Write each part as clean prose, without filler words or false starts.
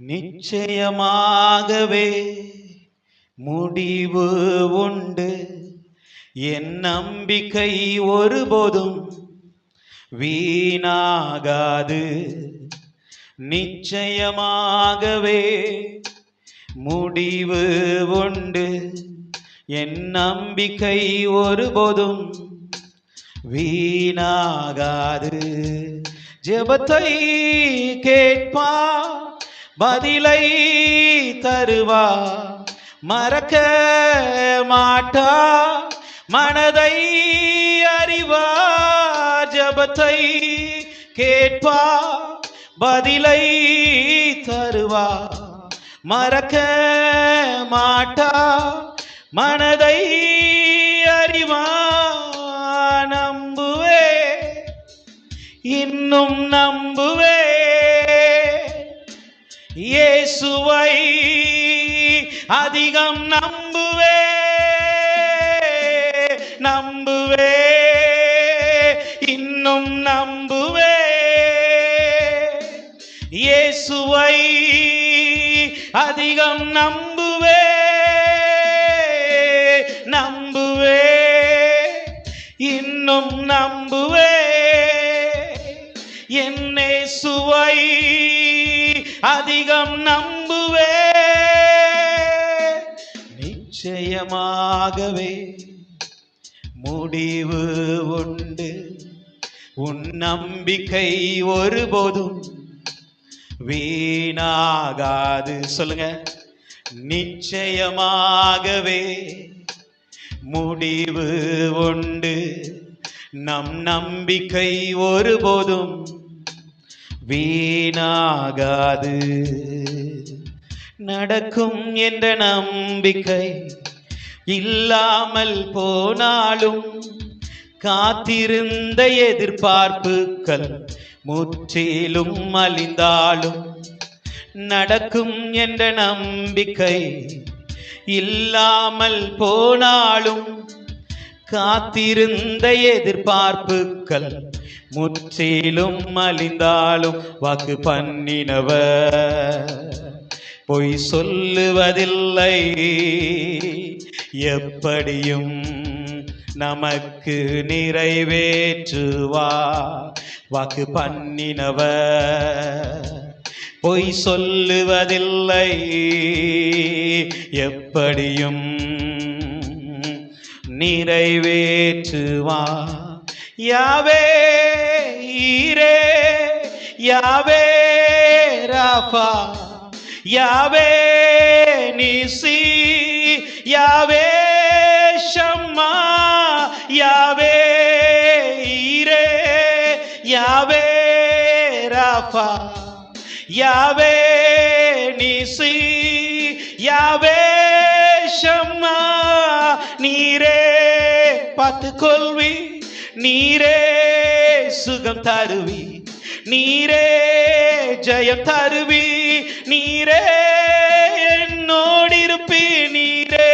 நிச்சயமாகவே முடிவு உண்டு. என் நம்பிக்கை ஒருபோதும் வீணாகாது. நிச்சயமாகவே முடிவு உண்டு. என் நம்பிக்கை ஒருபோதும் வீணாகாது. ஜெபத்தை கேட்பா, பதிலை தருவா, மறக்க மாட்டா, மனதை அறிவா. ஜெபத்தை கேட்பா, பதிலை தருவா, மறக்க மாட்டா, மனதை அறிவா. நம்புவே, இன்னும் நம்புவே, இயேசுவை அதிகம் நம்புவே. நம்புவே, இன்னும் நம்புவே, இயேசுவை அதிகம் நம்புவே. நம்புவே, இன்னும் நம்புவே, என் இயேசுவை அதிகம் நம்புவே. நிச்சயமாகவே முடிவு உண்டு. உன் நம்பிக்கை ஒருபோதும் வீணாகாது. சொல்லுங்க, நிச்சயமாகவே முடிவு உண்டு. நம் நம்பிக்கை ஒருபோதும் வீணாகாது. நடக்கும் என்ற நம்பிக்கை இல்லாமல் போனாலும், காத்திருந்த எதிர்பார்ப்புகள் முற்றிலும் அழிந்தாலும், நடக்கும் என்ற நம்பிக்கை இல்லாமல் போனாலும், காத்திருந்த எதிர்பார்ப்புகள் முற்றிலும் அழிந்தாலும், வாக்கு பண்ணினவர் பொய் சொல்லுவதில்லை. எப்படியும் நமக்கு நிறைவேற்றுவா. வாக்கு பண்ணினவர் பொய் சொல்லுவதில்லை. எப்படியும் நிறைவேற்றுவா. யாவே ஈரே, யாவே ராஃபா, யாவே நிசி, யாவே ஷம்மா, யாவே ஈரே, யாவே ராஃபா, யாவே நிசி, யாவே ஷம்மா. நீரே பார்த்துக்கொள்வி, நீரே சுகம் தருவி, நீரே ஜெயம் தருவி, நீரே என்னோடு இருப்பி, நீரே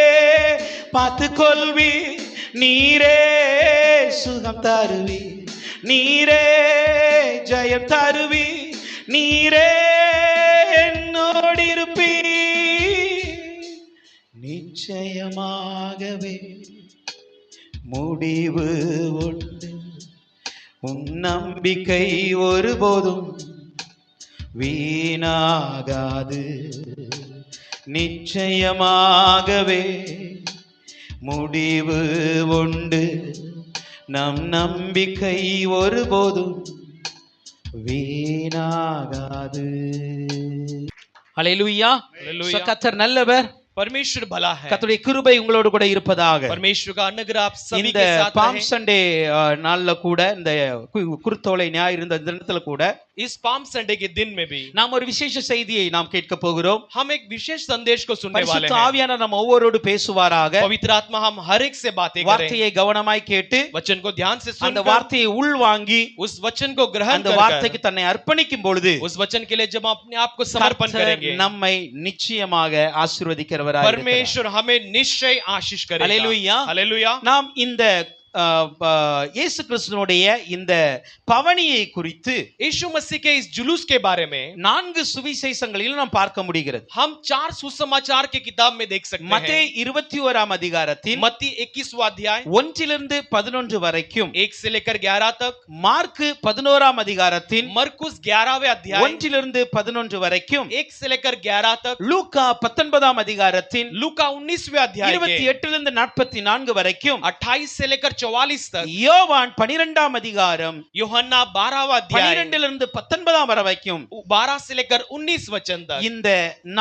பார்த்துக்கொள்வி, நீரே சுகம் தருவி, நீரே ஜெயம் தருவி, நீரே என்னோடு இருப்பி. நிச்சயமாகவே முடிவு உண்டு. உன் நம்பிக்கை ஒருபோதும் வீணாகாது. நிச்சயமாகவே முடிவு உண்டு. நம் நம்பிக்கை ஒருபோதும் வீணாகாது. ஹல்லேலூயா. கர்த்தர் நல்லவர், परमेश्वर भला है. கர்த்தருடைய கிருபை உங்களோடு கூட இருப்பதாக. परमेश्वर का अनुग्रह आप सभी இந்த के साथ பாம் रहे. சண்டே நாள்ல கூட, இந்த குருத்தோலை ஞாயிறு இந்த தினத்துல கூட, इस पाम संडे के दिन में भी நாம் ஒரு விசேஷ செய்தியை நாம் கேட்க போகிறோம். हम एक विशेष संदेश को सुनने वाले பரிசுத்த हैं. ஆவியானவர் நம்ம ஒவ்வொருவரோடு பேசுவாராக. पवित्र आत्मा हम हर एक से बातें करें. வார்த்தையை கவனமாய் கேட்டு वचन को ध्यान से அந்த सुनकर வார்த்தையை உள்வாங்கி उस वचन को ग्रहण அந்த कर வார்த்தைக்கு தன்னை அர்ப்பணிக்கும் பொழுது उस वचन के लिए जब हम अपने आप को समर्पण கர்த்தர் करेंगे, நம்மை நிச்சயமாக ஆசீர்வதிக்கிறவராய் இருக்கிறார். परमेश्वर हमें निश्चय आशीष करेगा. हालेलुया. हालेलुया. நாம் இந்த இயேசு கிறிஸ்துனுடைய இந்த பவனியை குறித்து यीशु मसीह के इस जुलूस के बारे में 4 சுவிசேஷங்களில் நாம் பார்க்க முடிகிறது. हम 4 सुसमाचार के किताब में देख सकते हैं. மத்தேயு 21ஆம் அதிகாரத்தின் मत्ती 21वां अध्याय 1 11 வரைக்கும், 1 से लेकर 11 तक, மார்க் 11ஆம் அதிகாரத்தின் मरकुस 11वें अध्याय 1 11 வரைக்கும், 1 से लेकर 11 तक, லூக்கா 19ஆம் அதிகாரத்தின் लूका 19वें अध्याय के 28 44 வரைக்கும், 28 से लेकर 44 तक, யோவான் 12ஆம் அதிகாரம் यूहन्ना 12वां अध्याय 12 19 வரைக்கும், 12 से लेकर 19 वचन तक, இந்த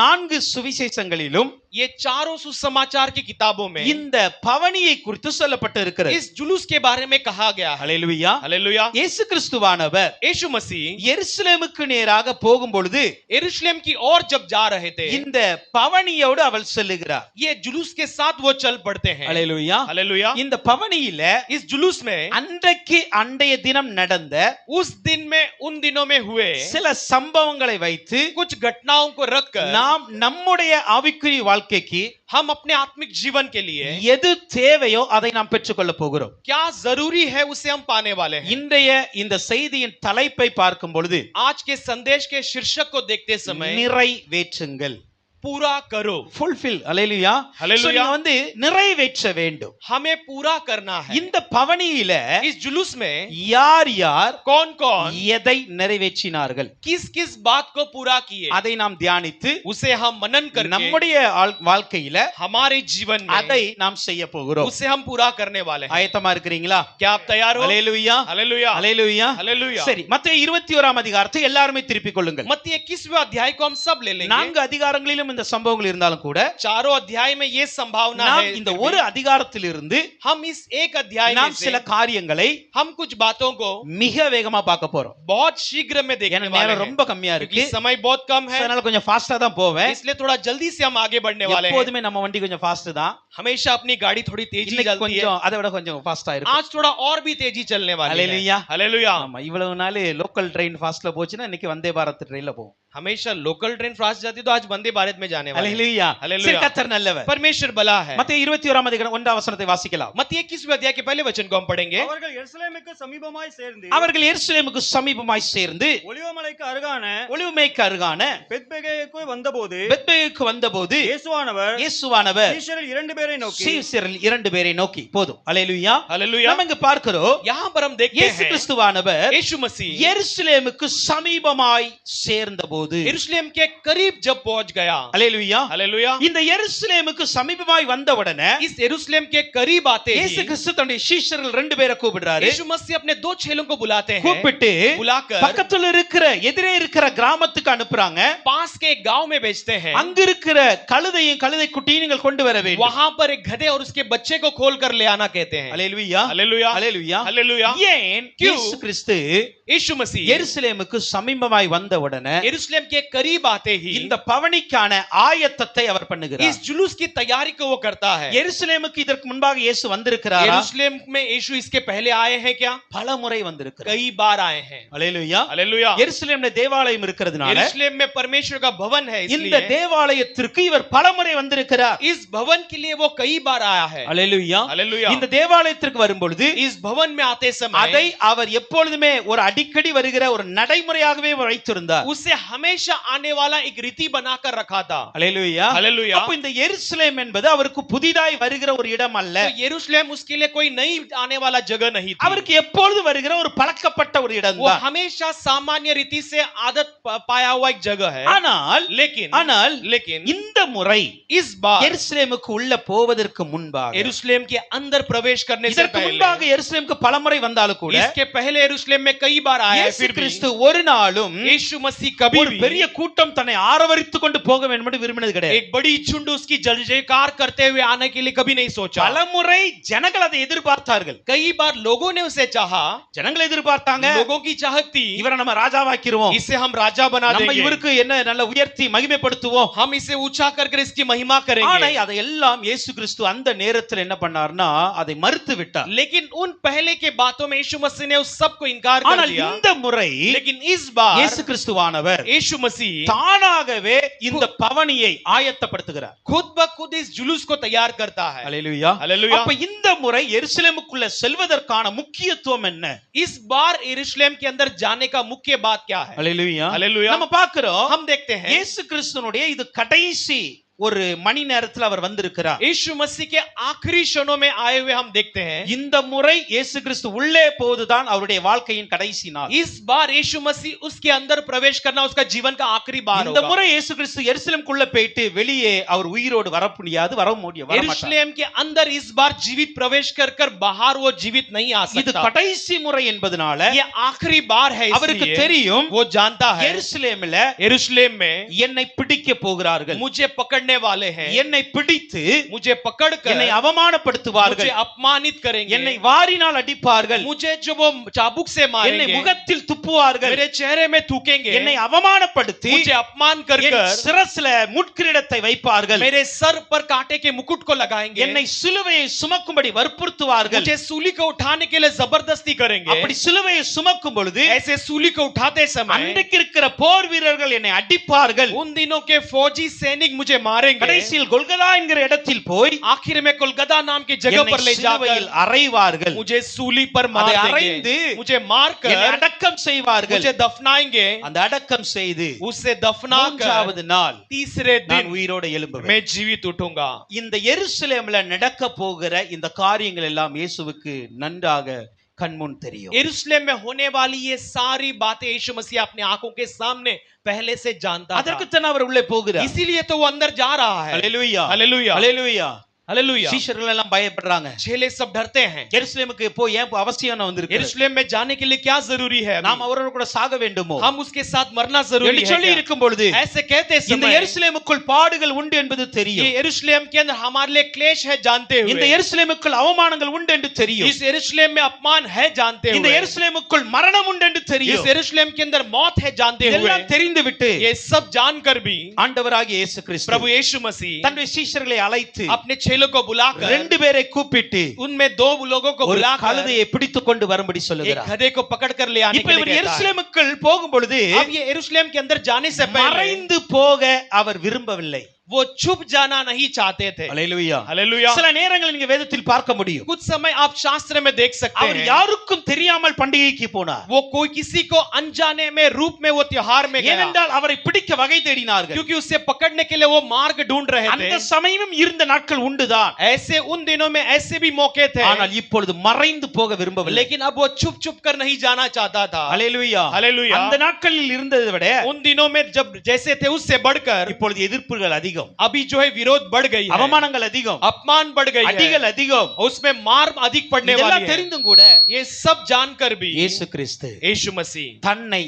4 சுவிசேஷங்களிலும் ये चारों सुसमाचार की किताबों में இந்த பவனியை குறித்து சொல்லப்பட்டு இருக்கிறது. इस जुलूस के बारे में कहा गया है. ஹல்லேலூயா. हालेलुया. இயேசு கிறிஸ்துவானவர் यीशु मसीह எருசலேமுக்கு நேராக போகும் பொழுது यरूशलेम की ओर जब जा रहे थे, இந்த பவனியோடு அவள் செல்லுகிறார். ये जुलूस के साथ वो चल पड़ते हैं. ஹல்லேலூயா. हालेलुया. இந்த பவனியில इस जुलूस में அன்றைக்கு அன்றைய தினம் நடந்த उस दिन में उन दिनों में हुए சில சம்பவங்களை வைத்து कुछ घटनाओं को रखकर நாம் நம்முடைய ஆவிக்குரிய வாழ்க்கைக்கு हम अपने आत्मिक जीवन के लिए எது தேவையோ அதை நாம் பெற்றுக்கொள்ள போகிறோம். क्या जरूरी है उसे हम पाने वाले हैं. இன்றைய இந்த செய்தியின் தலைப்பை பார்க்கும் பொழுது आज के संदेश के शीर्षक को देखते समय நிறைவேற்றுங்கள், पूरा करो. ஃபுல்ஃபில். ஹல்லேலூயா. ஹல்லேலூயா. So, நீங்க வந்து நிறைவேற்ற வேண்டும். हमें पूरा करना है. இந்த பவனியில इस जुलूस में யார் யார் कौन कौन எதை நிறைவேற்றினார்கள் किस किस बात को पूरा किए, அதை நாம் தியானித்து उसे हम मनन करके நம்முடைய வாழ்க்கையில हमारे जीवन में அதை நாம் செய்ய போகிறோம். उसे हम पूरा करने वाले हैं. ஆயத்தமா இருக்கிறீங்களா? क्या आप तैयार हो? ஹல்லேலூயா. हालेलुया. ஹல்லேலூயா. हालेलुया. சரி, மத்தேயு 21ஆம் அதிகாரத்தை எல்லாரும் திருப்பிக் கொள்ளுங்கள். मत्ती 21वें अध्याय को हम सब ले लेंगे. 4 அதிகாரங்களிலும் இந்த சம்பவங்கள் இருந்தாலும் கூட चारों अध्याय में ये संभावना நாம் है. இந்த ஒரு அதிகாரத்திலிருந்து हम इस एक अध्याय में நாம் से சில காரியங்களை हम कुछ बातों को மிக வேகமா பார்க்க போறோம். बहुत शीघ्र में देखने ஏன்னா वाले நேரம் हैं. ரொம்ப கம்மியா இருக்கு. क्योंकि समय बहुत कम है, அதனால கொஞ்சம் ஃபாஸ்டா தான் போவேன். इसलिए थोड़ा जल्दी से हम आगे बढ़ने वाले हैं. எப்போதுமே நம்ம வண்டி கொஞ்சம் ஃபாஸ்ட் தான். हमेशा अपनी गाड़ी थोड़ी तेजी இன்னைக்கு चलती है. கொஞ்சம் அதை விட கொஞ்சம் ஃபாஸ்டா இருக்கு. आज थोड़ा और भी तेजी चलने वाली है. हालेलुया. हालेलुया. ஆமா, இவ்வளவு நாள் லோக்கல் ட்ரெயின் ஃபாஸ்ட்ல போச்சுன்னா இன்னைக்கு வந்தே பாரத் ட்ரெயின்ல போவோம். हमेशा लोकल ट्रेन फास्ट जाती तो आज वंदे भारत में जाने वाले हैं. ஹல்லேலூயா. हालेलुया. சரி, கர்த்தர் நல்லவர். परमेश्वर भला है. மத்தேயு 21ஆம் அதிகாரம் 1ஆம் வசனத்தை வாசிக்கலாம். मत्ती 21वें अध्याय के पहले वचन को हम पढ़ेंगे. அவர்கள் எருசலேமுக்கு சமீபமாய் சேர்ந்து அவர்கள் எருசலேமுக்கு சமீபமாய் சேர்ந்து ஒலிவமலைக்கு அருகான ஒலிவுமேக்கு அருகான பெத்பெகேயுக்கு வந்தபோது பெத்பேயுக்கு வந்தபோது இயேசுவானவர் சீஷரில் 2 பேரை நோக்கி போதும். ஹல்லேலூயா. हालेलुया. நம்ம இங்க பார்க்கிறோம், यहाँ पर हम देखते இயேசு हैं கிறிஸ்துவானவர் यीशु मसीह எருசலேமுக்கு சமீபமாய் சேர்ந்தபோது, यरूशलेम के करीब जब पहुंच गया. ஹல்லேலூயா. हालेलुया. இந்த எருசலேமுக்கு சமீபமாய் வந்த உடனே इस यरूशलेम के करीब आते இயேசு ही கிறிஸ்து தன்னுடைய சீஷர்கள் 2 பேரை கூப்பிடுறாரு. यीशु मसीह अपने 2 चेलों को बुलाते हैं. கூப்பிட்டு बुलाकर பக்கத்துல இருக்கிற எதிரே இருக்கிற கிராமத்துக்கு அனுப்புறாங்க. पास के गांव में भेजते हैं. அங்க இருக்கிற கழுதையும் கழுதை குட்டியும் நீங்கள் கொண்டு வர வேண்டும். वहां पर एक गधे और उसके बच्चे को खोल कर ले आना कहते हैं. ஹல்லேலூயா. हालेलुया. ஹல்லேலூயா. हालेलुया. ஏன் क्यों? இயேசு கிறிஸ்து यीशु मसीह எருசலேமுக்கு சமீபமாய் வந்த உடனே यरूशलेम के करीब आते ही இந்த பவனிக்கான ஆயத்தத்தை அவர் பண்ணுகிறார். इस जुलूस की तैयारी को वो करता है. எருசலேமுக்கு இதற்கு முன்பாக இயேசு வந்திருக்கிறாரா? यरूशलेम में यीशु इसके पहले आए हैं क्या? பலமுறை வந்திருக்கிறார். कई बार आए हैं. ஹல்லேலூயா. हालेलुया. எருசலேம்ல தேவாலயம் இருக்கிறதுனால यरूशलेम में परमेश्वर का भवन है, இந்த इसलिए தேவாலயத்திற்கு இவர் பலமுறை வந்திருக்கிறார். इस भवन के लिए वो कई बार आया है. ஹல்லேலூயா. हालेलुया. இந்த தேவாலயத்திற்கு வரும்பொழுது इस भवन में आते அதை समय அவர் எப்பொழுதுமே ஒரு அடிக்கடி வருகிற ஒரு நடைமுறையாகவே வைத்திருந்தார். उसे हमेशा आने वाला एक रीति बनाकर रखा था. ஹல்லேலூயா. हालेलुया. அப்ப இந்த எருசலேம் என்பது அவருக்கு புதிதாய் வருகிற ஒரு இடம் அல்ல. तो यरूशलेम उसके लिए कोई नई आने वाला जगह नहीं थी. அவருக்கு எப்பொழுது வருகிற ஒரு பழக்கப்பட்ட ஒரு இடம் वो தான். हमेशा सामान्य रीति से आदत पाया हुआ एक जगह है. ஆனால் लेकिन இந்த முறை इस बार எருசலேமுக்கு உள்ள போவதற்கு முன்பாக, यरूशलेम के अंदर प्रवेश करने से இதற்கு முன்பாக पहले, எருசலேமுக்கு பலமுறை வந்தாலும் கூட इसके पहले यरूशलेम में कई बार आया है. இயேசு फिर भी கிறிஸ்து ஒரு நாளும் यीशु मसीह कभी ஒரு भी பெரிய கூட்டம் தன்னை ஆரவரித்துக் கொண்டு போக வேண்டும் என்று விரும்பினது கிடையாது. एक बड़ी झुंड उसकी जय जयकार करते हुए आने के लिए कभी नहीं सोचा. பலமுறை ஜனங்கள் அதை எதிர்பார்த்தார்கள். कई बार लोगों ने उसे चाहा, ஜனங்கள் எதிர்பார்த்தாங்க, लोगों की चाहत थी, இவரை நம்ம ராஜாவாக்கிருவோம், इसे हम राजा बना நம்ம देंगे, இவருக்கு என்ன நல்ல உயர்த்தி மகிமைப்படுத்துவோம். हम इसे ऊंचा कर इसकी महिमा ஆனா करेंगे। அதையெல்லாம் இயேசு கிறிஸ்து அந்த நேரத்தில் என்ன பண்ணார்னா அதை மறுத்து விட்டார். लेकिन उन पहले के बातों में यीशु मसीह ने उस सब को इनकार कर ஆனால் दिया। இந்த முறை लेकिन इस बार இயேசு கிறிஸ்துவானவர் यीशु मसीह தானாகவே இந்த பவனியை ஆயத்தப்படுத்துகிறார். खुद ब खुद इस जुलूस को तैयार करता है। அல்லேலூயா. हालेलुया। அப்ப இந்த முறை எருசலேமுக்குள்ள செல்வதற்கான முக்கியத்துவம் என்ன? इस बार यरूशलेम के अंदर जाने का मुख्य बात क्या है? அல்லேலூயா. हालेलुया। நம்ம பார்க்கிறோம் हम देखते हैं இயேசு கிறிஸ்துனுடைய இது கடைசி ஒரு மணி நேரத்தில் அவர் வந்திருக்கிறார். यीशु मसीह के आखिरी क्षणों में आए हुए हम देखते हैं। இந்த முறை இயேசு கிறிஸ்து உள்ளே போவதுதான் அவருடைய வாழ்க்கையின் கடைசி நாள். इस बार यीशु मसीह उसके अंदर प्रवेश करना उसका जीवन का आखिरी बार இந்த होगा। முறை இயேசு கிறிஸ்து எருசலேமுக்குள்ள போயிட்டு வெளியே அவர் உயிரோடு வர முடியாது, வர மாட்டார். यरूशलेम के अंदर इस बार जीवित प्रवेश कर बाहर वो जीवित नहीं आ இது सकता। கடைசி முறை என்பதனால ये आखिरी बार है, அவருக்கு इसलिए தெரியும் वो जानता है எருசலேமில் यरूशलेम में என்னை பிடிக்க போகிறார்கள், मुझे पकड़ने वाले हैं, என்னை பிடித்து मुझे पकड़कर என்னை அவமானப்படுத்துவார்கள், मुझे अपमानित करेंगे, என்னை வாரினால் அடிப்பார்கள், मुझे जो वो चाबुक से என்னை मारेंगे, முகத்தில் துப்புவார்கள், मेरे चेहरे में थूकेंगे, என்னை அவமானப்படுத்தி मुझे अपमान कर என் कर சிரசில முட்கிரீடத்தை வைப்பார்கள், मेरे सर पर कांटे के मुकुट को लगाएंगे, என்னை சிலுவையை சுமக்கும்படி வற்புறுத்துவார்கள். मुझे सूली को उठाने के लिए जबरदस्ती करेंगे। அப்படி சிலுவையை சுமக்கும் பொழுது ऐसे सूली को उठाते समय அன்றைக்கு இருக்கிற போர் வீரர்கள் என்னை அடிப்பார்கள். उन दिनों के फौजी सैनिक मुझे मारेंगे। கடைசியில் கொல்கதா என்கிற இடத்தில் போய் आखिर में कोलकाता नाम की जगह என்னை पर ले जाकर சிலுவையில் அறைவார்கள், मुझे सूली पर मार அதை देंगे, அறைந்து मुझे मार என்னை कर அடக்கம் செய்வார்கள். मुझे दफनाएंगे। அந்த அடக்கம் செய்து उससे दफना कर மூன்றாவது நாள் तीसरे நான் दिन உயிரோடு எழும்புவேன். मैं जीवित उठूंगा। இந்த எருசலேம்ல நடக்க போகிற இந்த காரியங்கள் எல்லாம் இயேசுவுக்கு நன்றாக கண்முன் தெரியும். यरूशलेम में होने वाली ये सारी बातें यीशु मसीह अपनी आंखों के सामने पहले से जानता था। அதற்குத்தான் அவர் உள்ளே போகிறார். इसीलिए तो वो अंदर जा रहा है। ஹalleluya, हालेलुया, ஹalleluya. हालेलुया। சீஷர்கள் எல்லாம் பயப்படுறாங்க. चेले सब डरते हैं। எருசலேமுக்கு போய் ஏன் அவசியம் வந்திருக்கு? यरूशलेम में जाने के लिए क्या जरूरी है? நாம் அவரோடு கூட சாக வேண்டுமோ? हम उसके साथ मरना जरूरी என்று है சொல்லி क्या? இருக்கும் பொழுது ऐसे कहते இந்த समय எருசலேமுக்குள் பாடுகள் உண்டு என்பது ये தெரியும். यरूशलेम के अंदर हमारे लिए क्लेश है जानते இந்த हुए, எருசலேமுக்குள் அவமானங்கள் உண்டு என்று தெரியும். इस यरूशलेम में अपमान है जानते இந்த हुए, எருசலேமுக்குள் மரணம் உண்டு என்று इस தெரியும். यरूशलेम के अंदर मौत है जानते हुए, இதெல்லாம் தெரிந்து விட்டு ये सब जानकर भी ஆண்டவராகிய இயேசு கிறிஸ்து प्रभु यीशु मसीह தன்னுடைய சீஷர்களை அழைத்து अपने चेलों को बुलाकर ரெண்டு பேரை கூப்பிட்டு उनमें दो लोगों को ஒரு बुलाकर கழுதையை பிடித்துக் கொண்டு வரும்படி एक சொல்லுகிறார். गधे को पकड़कर ले आने இப்ப के இவர் लिए कहता है। எருசலேமுக்குள் போகும் பொழுது अब ये यरूशलेम के अंदर जाने से पहले மறைந்து போக அவர் விரும்பவில்லை. वो छुप जाना नहीं चाहते थे। ஹalleluya. हालेलुया। சில நேரங்களில் நீங்க வேதத்தில் பார்க்க முடியும், कुछ समय आप शास्त्र में देख सकते அவர் हैं யாருக்கும் தெரியாமல் பண்டிகைக்கு போனார். वो कोई किसी को अनजाने में रूप में वो त्योहार में गया, ஏனென்றால் அவரை பிடிக்க வகை தேடினார்கள். क्योंकि उसे पकड़ने के लिए वो मार्ग ढूंढ रहे थे। அந்த சமயமும் இருந்த நாட்கள் உண்டுதான். ऐसे उन दिनों में ऐसे भी मौके थे, ஆனால் இப்பொழுது மறைந்து போக விரும்பவில்லை. लेकिन अब वो छुप छुप कर नहीं जाना चाहता था। ஹalleluya. हालेलुया। அந்த நாட்களில் இருந்ததை விட उन दिनों में जब जैसे थे उससे बढ़कर இப்பொழுது எதிர்ப்புகள் அதிகம், अभी जो है विरोध बढ़ गई है, அவமானங்கள் அதிகம், अपमान बढ़ गई அடிகள் है, அதிகம். उसमें मार अधिक पड़ने இதெல்லாம் वाली है। தெரிந்தும் கூட ये सब जानकर भी இயேசு கிறிஸ்து यीशु मसीह தன்னை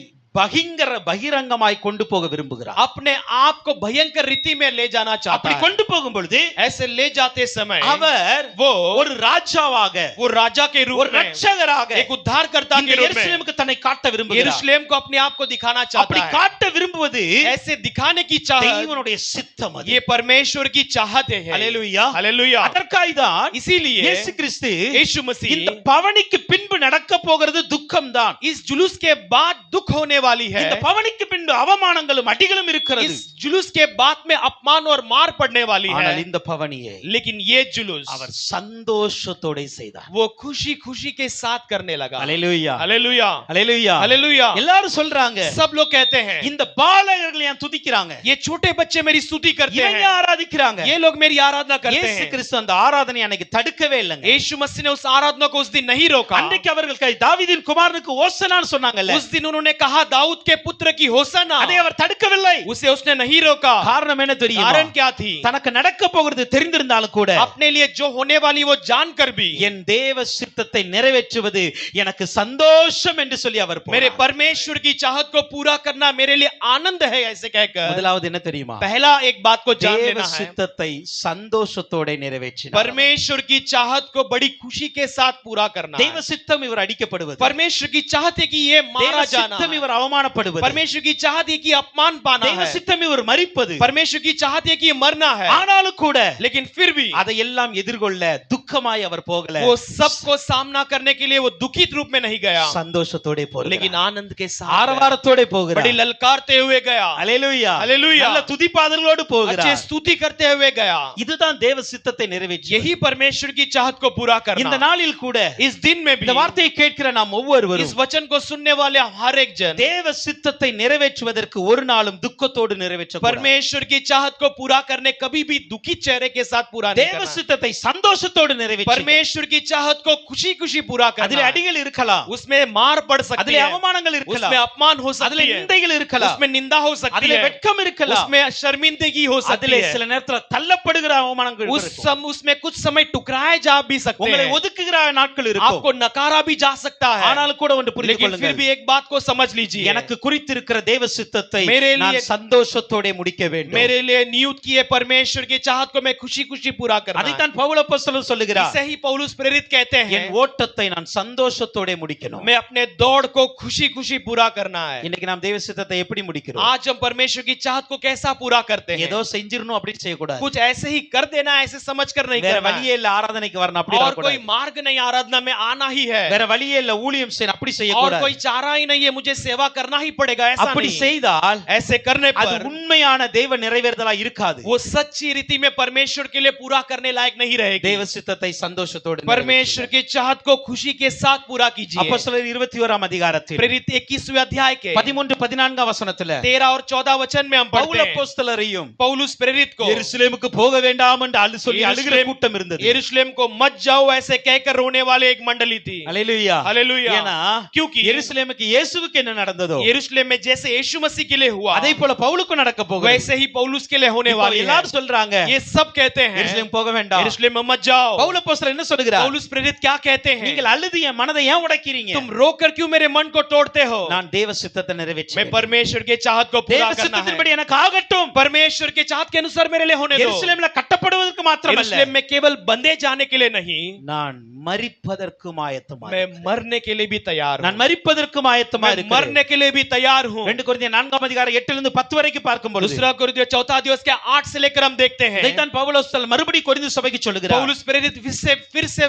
பகிரங்கமாய் கொண்டு போக விரும்புகிறார். अपने आप को भयंकर रीति में ले जाना चाहता அப்படி है। கொண்டு போகும் பொழுது ऐसे ले जाते समय அவர் वो ஒரு ராஜாவாக, वो राजा के रूप ஒரு में, ரட்சகராக एक उद्धारकर्ता இந்த के रूप में எருசலேமுக்கு தன்னை காட்ட விரும்புகிறார். यरूशलेम को अपने आप को दिखाना चाहता அப்படி है। காட்ட விரும்புவது ऐसे दिखाने की चाहत தேவனுடைய சித்தம் அது. ये परमेश्वर की चाहत है। ஹalleluya. हालेलुया। அதற்காய் தான் इसीलिए இயேசு கிறிஸ்து यीशु मसीह இந்த பவனிக்கு பின்பு நடக்க போகிறது துக்கம் தான். इस जुलूस के बाद दुख होने वाली है। இந்த பவனிக்கு பின்பு அவமானங்களும் அடிகளும் இருக்கிறது. इस जुलूस के बाद में अपमान और मार पड़ने वाली ஆனால் है, இந்த பவனியை लेकिन ये जुलूस அவர் சந்தோஷத்தோட செய்தார். वो खुशी खुशी के साथ करने लगा। ஹalleluya. हालेलुया, ஹalleluya. हालेलुया। எல்லாரும் சொல்றாங்க, सब लोग कहते हैं இந்த பாலகர்கள் ஏன் துதிக்கிறாங்க, ये छोटे बच्चे मेरी स्तुति करते இவங்க हैं, ஆராதிக்கிறாங்க. ये लोग मेरी आराधना करते இயேசு हैं। கிறிஸ்து அந்த ஆராதனை அன்னைக்கு தடுக்கவே இல்லைங்க. यीशु मसीह ने उस आराधना को उस दिन नहीं रोका। அன்றைக்கு அவர்கள் தாவீதின் குமாரனுக்கு ஓசனான்னு சொன்னாங்கல்ல, उस दिन उन्होंने कहा दाऊद के पुत्र की होसना, அதை அவர் தடுக்கவில்லை. उसे उसने नहीं रोका। காரணம் என்ன தெரியுமா? कारण क्या थी? தனக்கு நடக்க போகிறது தெரிந்திருந்தாலும் கூட अपने लिए जो होने वाली वो जानकर भी என் தேவ சித்தத்தை நிறைவேற்றுவது எனக்கு சந்தோஷம் என்று சொல்லி அவர் मेरे போனார். परमेश्वर की चाहत को पूरा करना मेरे लिए आनंद है, ऐसे कहकर முதலாவது என்ன தெரியுமா? पहला एक बात को जान தேவ लेना है, சித்தத்தை சந்தோஷத்தோட நிறைவேற்றினார். परमेश्वर की चाहत को बड़ी खुशी के साथ पूरा करना தேவ है। சித்தம் இவர் அடிக்கப்படுவது, परमेश्वर की चाहत है कि ये தேவ मारा जाना சித்தம் है। இவர் அவமானப்படுவது, परमेश्वर की चाहत है कि अपमान पाना தேவ है। சித்தம் இவர் ஒரு மரிப்பது. परमेश्वर की चाहत है कि ये मरना है, ஆனாலும் கூட लेकिन फिर भी அதையெல்லாம் எதிர்கொள்ள துக்கமாய் அவர் போகல. वो सबको सामना करने के लिए वो दुखित रूप में नहीं गया, சந்தோஷத்தோட போகிறார். लेकिन आनंद के साथ ஆரவாரத்தோட போகிறார். बड़ी ललकारते हुए गया, அல்லேலூயா हालेलुया, நல்ல துதிப்பாடல்களோடு अच्छे போகிறார். स्तुति करते हुए गया। இதுதான் தேவ சித்தத்தை நிறைவேற்றி यही परमेश्वर की चाहत को पूरा இந்த करना। நாளில் கூட इस दिन में भी இந்த வார்த்தையை கேட்கிற நாம் ஒவ்வொருவரும் इस वचन को सुनने वाले हर एक जन தேவ சித்தத்தை நிறைவேற்றுவதற்கு ஒரு நாளும் துக்கத்தோடு நிறைவேற்ற परमेश्वर की चाहत को पूरा करने कभी भी दुखी चेहरे के साथ पूरा नहीं தேவ करना। சித்தத்தை சந்தோஷத்தோடு நிறைவேற்ற परमेश्वर की चाहत को खुशी खुशी पूरा அதிலே करना। அடிகள் இருக்கலாம், उसमें मार पड़ सकती அதிலே है, அவமானங்கள் இருக்கலாம், उसमें अपमान हो அதிலே सकती है, நிந்தைகள் இருக்கலாம், उसमें निंदा हो सकती அதிலே है, வெட்கம் இருக்கலாம், उसमें शर्मिंदगी हो सकती அதிலே है, சில நேரத்துல தள்ளப்படுகிற அவமானங்கள் இருக்கும். उसमें कुछ समय टुकराए जा भी सकते உங்களை हैं, ஒதுக்குகிற நாட்கள் இருக்கும். आपको नकारा भी जा सकता है, ஆனாலும் கூட ஒன்று புரிந்து लेकिन फिर கொள்ளுங்கள், भी एक बात को समझ लीजिए, எனக்கு குறித்திருக்கிற தேவ சித்தத்தை मेरे लिए- நான் சந்தோஷத்தோட முடிக்க வேண்டும். मेरे लिए नियुक्त किए परमेश्वर की चाहत को मैं खुशी खुशी पूरा करना है। அதைத்தான் பவுல் அப்போஸ்தலர் சொல்லுகிறார், इसे ही पौलुस प्रेरित कहते हैं, என் ஓட்டத்தை நான் சந்தோஷத்தோட முடிக்கணும். मैं अपने दौड़ को खुशी खुशी पूरा करना है। இன்னைக்கு நாம் தேவ சித்தத்தை எப்படி முடிக்கிறோம்? आज हम परमेश्वर की चाहत को कैसा पूरा करते हैं? ஏதோ செஞ்சிரணும் அப்படி செய்ய கூடாது. कुछ ऐसे ही कर देना, ऐसे समझ कर नहीं வேற करना है। வழியே இல்ல ஆராதனைக்கு வரணும் அப்படி और வரக்கூடாது. कोई मार्ग नहीं, आराधना में आना ही है, வேற வழியே இல்ல ஊழியம் செய்யணும் அப்படி செய்ய और கூடாது. कोई चारा ही नहीं है, मुझे सेवा करना ही पड़ेगा, ऐसा அப்படி नहीं। செய்தால் ऐसे करने அது पर உண்மையான தெய்வ நிறைவேறுதலா இருக்காது. वो सच्ची रीति में परमेश्वर के लिए पूरा करने लायक नहीं रहेगी। தேவ சித்தத்தை சந்தோஷத்தோடு परमेश्वर की चाहत को खुशी के साथ पूरा कीजिए। அப்போஸ்தலர் 21ஆம் அதிகாரத்தில் प्रेरित 21वें अध्याय के 13-14 வசனத்துல 13 और 14 वचन में हम பவுல் पढ़ते हैं, அப்போஸ்தலரையும் पौलुस प्रेरित को எருசலேமுக்கு போக வேண்டாம் என்று சொல்லி அழுகிற கூட்டம் இருந்தது. यरूशलेम को मत जाओ ऐसे कहकर रोने वाले एक मंडली थी। அல்லேலூயா हालेलुया। ஏனா क्योंकि எருசலேமுக்கு இயேசுவுக்கு என்ன நடந்ததோ यरूशलेम में जैसे यीशु मसीह के लिए हुआ, அதே போல பவுலுக்கு நடக்க போகுது. वैसे ही पौलुस के लिए होने இப்போ वाली है। எல்லாரும் சொல்றாங்க ये सब कहते हैं எருசலேம் போக வேண்டாம். यरूशलेम में मत जाओ। பவுல் அப்போஸ்தலர் என்ன சொல்கிறார்? पौलुस प्रेरित क्या कहते हैं? நீங்கள் அழுது என் மனதை ஏன் உடைக்கிறீங்க? तुम रोकर क्यों मेरे मन को तोड़ते हो? நான் தேவ சித்தத்தை நிறைவேற்ற मैं परमेश्वर के चाहत को தேவ पूरा करना है। சித்தத்தின்படி எனக்கு ஆகட்டும். परमेश्वर के चाहत के अनुसार मेरे लिए होने दो। எருசலேம்ல கட்டப்படுவதற்கு மாத்திரமல்ல, यरूशलेम में केवल बंधे जाने के लिए नहीं, நான் மரிப்பதற்கும் ஆயத்தமா मैं मरने के लिए भी तैयार நான் हूं। மரிப்பதற்கும் ஆயத்தமா मैं இருக்கிறேன். मरने के लिए भी तैयार हूं। 2 கொரிந்தியர் 4ஆம் அதிகாரம் 8 10 வரைக்கும் பார்க்கும் பொழுது दूसरा कोरिन्थियों 4 दिवस के 8 से लेकर हम देखते हैं, இதைத்தான் பவுல் அப்போஸ்தலர் மறுபடியும் கொரிந்து சபைக்கு சொல்லுகிறார். पौलुस प्रेरित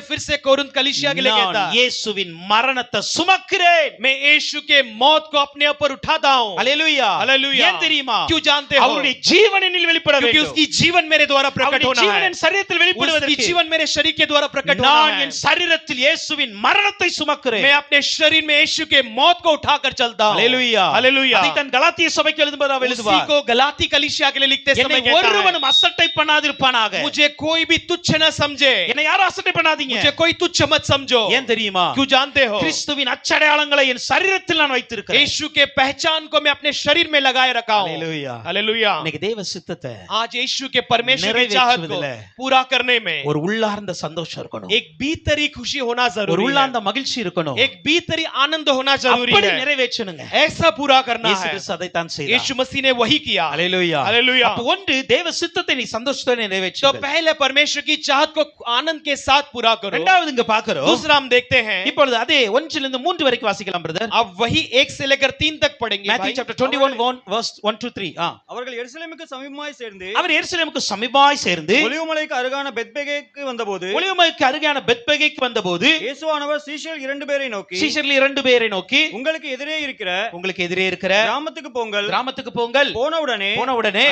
फिर से कोरिन्थ कलीसिया के लिए कहता நான் இயேசுவின் மரணத்தை சுமக்கிறேன். मैं यीशु के मौत को अपने ऊपर उठाता हूं। அல்லேலூயா. हालेलुया। ஏன் தெரியுமா? क्यों जानते हो? அவருடைய ஜீவன் என்னில் வெளிப்பட क्योंकि வேண்டும். उसकी जीवन मेरे द्वारा प्रकट அவருடைய होना ஜீவன் है। என் சரீரத்தில் उसकी வெளிப்படுவதற்கு जीवन मेरे शरीर के द्वारा प्रकट होना நான் है। என் சரீரத்தில் இயேசுவின் மரணத்தை சுமக்கிறேன். मैं अपने शरीर में यीशु के मौत को उठाकर चलता हूं। அல்லேலூயா. हालेलुया। அதைத்தான் கலாத்திய சபைக்கு எழுதும்போது அவர் उसी எழுதுவார், को गलाती कलीसिया के लिए लिखते என்னை समय कहता है, ஒருவனும் அசட்டை பண்ணாதிருப்பானாக. मुझे कोई भी तुच्छ न समझे। என்னை யாரும் அசட்டை பண்ணாதீங்க. मुझे कोई तुच्छ मत समझो। ஏன் தெரியுமா? क्यों जानते हो? கிறிஸ்துவின் அச்சடையாளங்களை என் சரீரத்தில் நான் வைத்திருக்கிறேன். यीशु के पहचान को मैं अपने शरीर में लगाए रखा हूं। அல்லேலூயா. हालेलुया। இன்னைக்கு தேவ சித்தத்தை आज यीशु के परमेश्वर की चाहत को पूरा करने में ஒரு உள்ளார்ந்த சந்தோஷம் இருக்கணும். एक भीतरी खुशी होना ஒரு जरूरी है। உள்ளார்ந்த மகிழ்ச்சி இருக்கணும். एक भीतरी आनंद होना जरूरी அப்படி है। நிறைவேற்றணுங்க. ऐसा पूरा करना இயேசு है। கிறிஸ்து அதைத்தான் செய்தார். यीशु मसीह ने वही किया। அல்லேலூயா. हालेलुया। அப்ப ஒன்று தேவ சித்தத்தை நீ சந்தோஷத்தோட तो நிறைவேற்று. पहले परमेश्वर की चाहत को आनंद के साथ पूरा करो। இரண்டாவது இங்க பார்க்கிறோம். दूसरा हम देखते हैं, இப்பொழுது அதே 1 லிருந்து 3 வரைக்கும் வாசிக்கலாம் பிரதர். अब वही 1 से लेकर 3 तक पढ़ेंगे Matthew भाई। chapter 21 verse 1 to 3. அவர்கள் எருசலேமுக்கு சமீபமாய் சேர்ந்து அவர் எருசலேமுக்கு சமீபமாய் சேர்ந்து ஒலிவமலைக்கு அருகான பெத்பகேக்கு வந்தபோது ஒலிவமலைக்கு அருகான பெத்பகேக்கு வந்தபோது இயேசுவானவர் சீஷர்கள் 2 பேரை நோக்கி, சீஷர்கள் 2 பேரை நோக்கி, உங்களுக்கு எதிரே இருக்கிற உங்களுக்கு எதிரே இருக்கிற கிராமத்துக்கு போங்கள். கிராமத்துக்கு போங்கள். போனவுடனே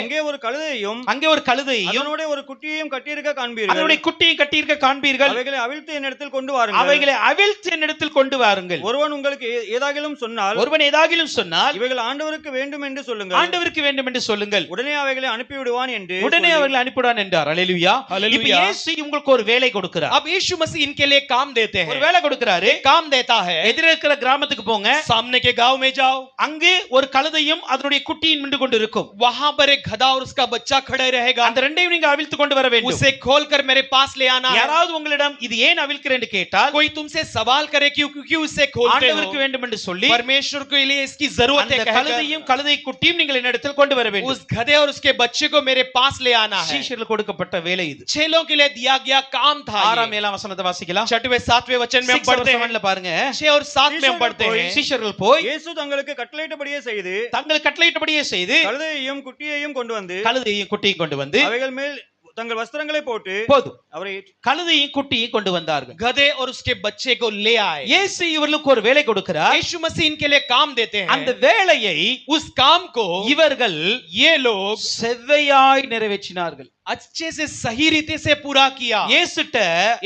அங்கே ஒரு கழுதையையும் அங்கே ஒரு கழுதையையும் அதனோட ஒரு குட்டியையும் கட்டியிருக்க காண்பீர்கள். அதனுடைய குட்டியை கட்டியிருக்க காண்பீர்கள். அவைகளை அவிழ்த்து என்னிடத்தில் கொண்டு வாருங்கள். அவைகளை அவிழ்த்து என்னிடத்தில் கொண்டு வாருங்கள். ஒருவன் உங்களுக்கு ஏதாகிலும் சொன்னால், ஒருவன் ஏதாகிலும் சொன்னால் இவைகள் ஆண்டவருக்கு வேண்டும் என்று சொல்லுங்கள். ஆண்டவருக்கு வேண்டும் என்று சொல்லுங்கள். உடனே அவைகளை அனுப்பி விடுவான் என்று உடனே அவர்களை அனுப்பிடுவான் என்றார். அல்லேலூயா. இப்ப இயேசு உங்களுக்கு ஒரு வேலை கொடுக்கிறார். अब यीशु मसीह इनके लिए काम देते हैं। ஒரு வேலை கொடுக்கிறாரு. काम देता है, எதிரே இருக்கிற கிராமத்துக்கு போங்க. सामने के गांव में जाओ। அங்கே ஒரு கழுதையும் அதனுடைய குட்டியும் நின்று கொண்டு இருக்கும். वहां पर एक गधा और उसका बच्चा खड़े रहेगा। அந்த ரெண்டையும் நீங்க அவிழ்த்து கொண்டு வர வேண்டும். उसे खोलकर मेरे पास ले आना है। யாராவது உங்களிடம் இது ஏன் அவிழ்க்கிறேன் என்று கேட்டால், कोई तुमसे सवाल करे क्यों उसे खोलते हो? ஆண்டவருக்கு வேண்டும் என்று சொல்லி परमेश्वर के लिए इसकी जरूरत है அந்த कहकर கழுதையும் கழுதை குட்டியும் நீங்கள் என்னிடத்தில் கொண்டு வர வேண்டும். उस गधे और उसके बच्चे को मेरे पास ले आना है। சீஷர்கள் கூட கொடுக்கப்பட்ட வேலை இது. चेलों के लिए दिया गया काम था 6ஆம் ये। 7ஆம் வசனத்தை வாசிக்கலாம். 6वें 7वें वचन में हम 6 पढ़ते हैं, 7ல பாருங்க. 6 और 7 में हम पढ़ते हैं, சீஷர்கள் போய் இயேசு தங்களுக்கு கட்டளையிட்டபடியே செய்து தங்கள் கட்டளையிட்டபடியே செய்து கழுதையையும் குட்டியையும் கொண்டு வந்து கழுதையும் குட்டியும் கொண்டு வந்து அவைகள் மேல் தங்கள் வஸ்திரங்களை போட்டு போதும் அவரை கழுதையும் குட்டியும் கொண்டு வந்தார்கள். गधे और उसके बच्चे को ले आए। இயேசு இவர்களுக்கு ஒரு வேலை கொடுக்கிறார். यीशु मसीह इनके लिए काम देते हैं। அந்த வேலையை उस काम को இவர்கள் ये लोग செவ்வையாய் நிறைவேற்றினார்கள். अच्छे से सही रीति से पूरा किया। இயேசுட்ட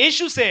यीशु से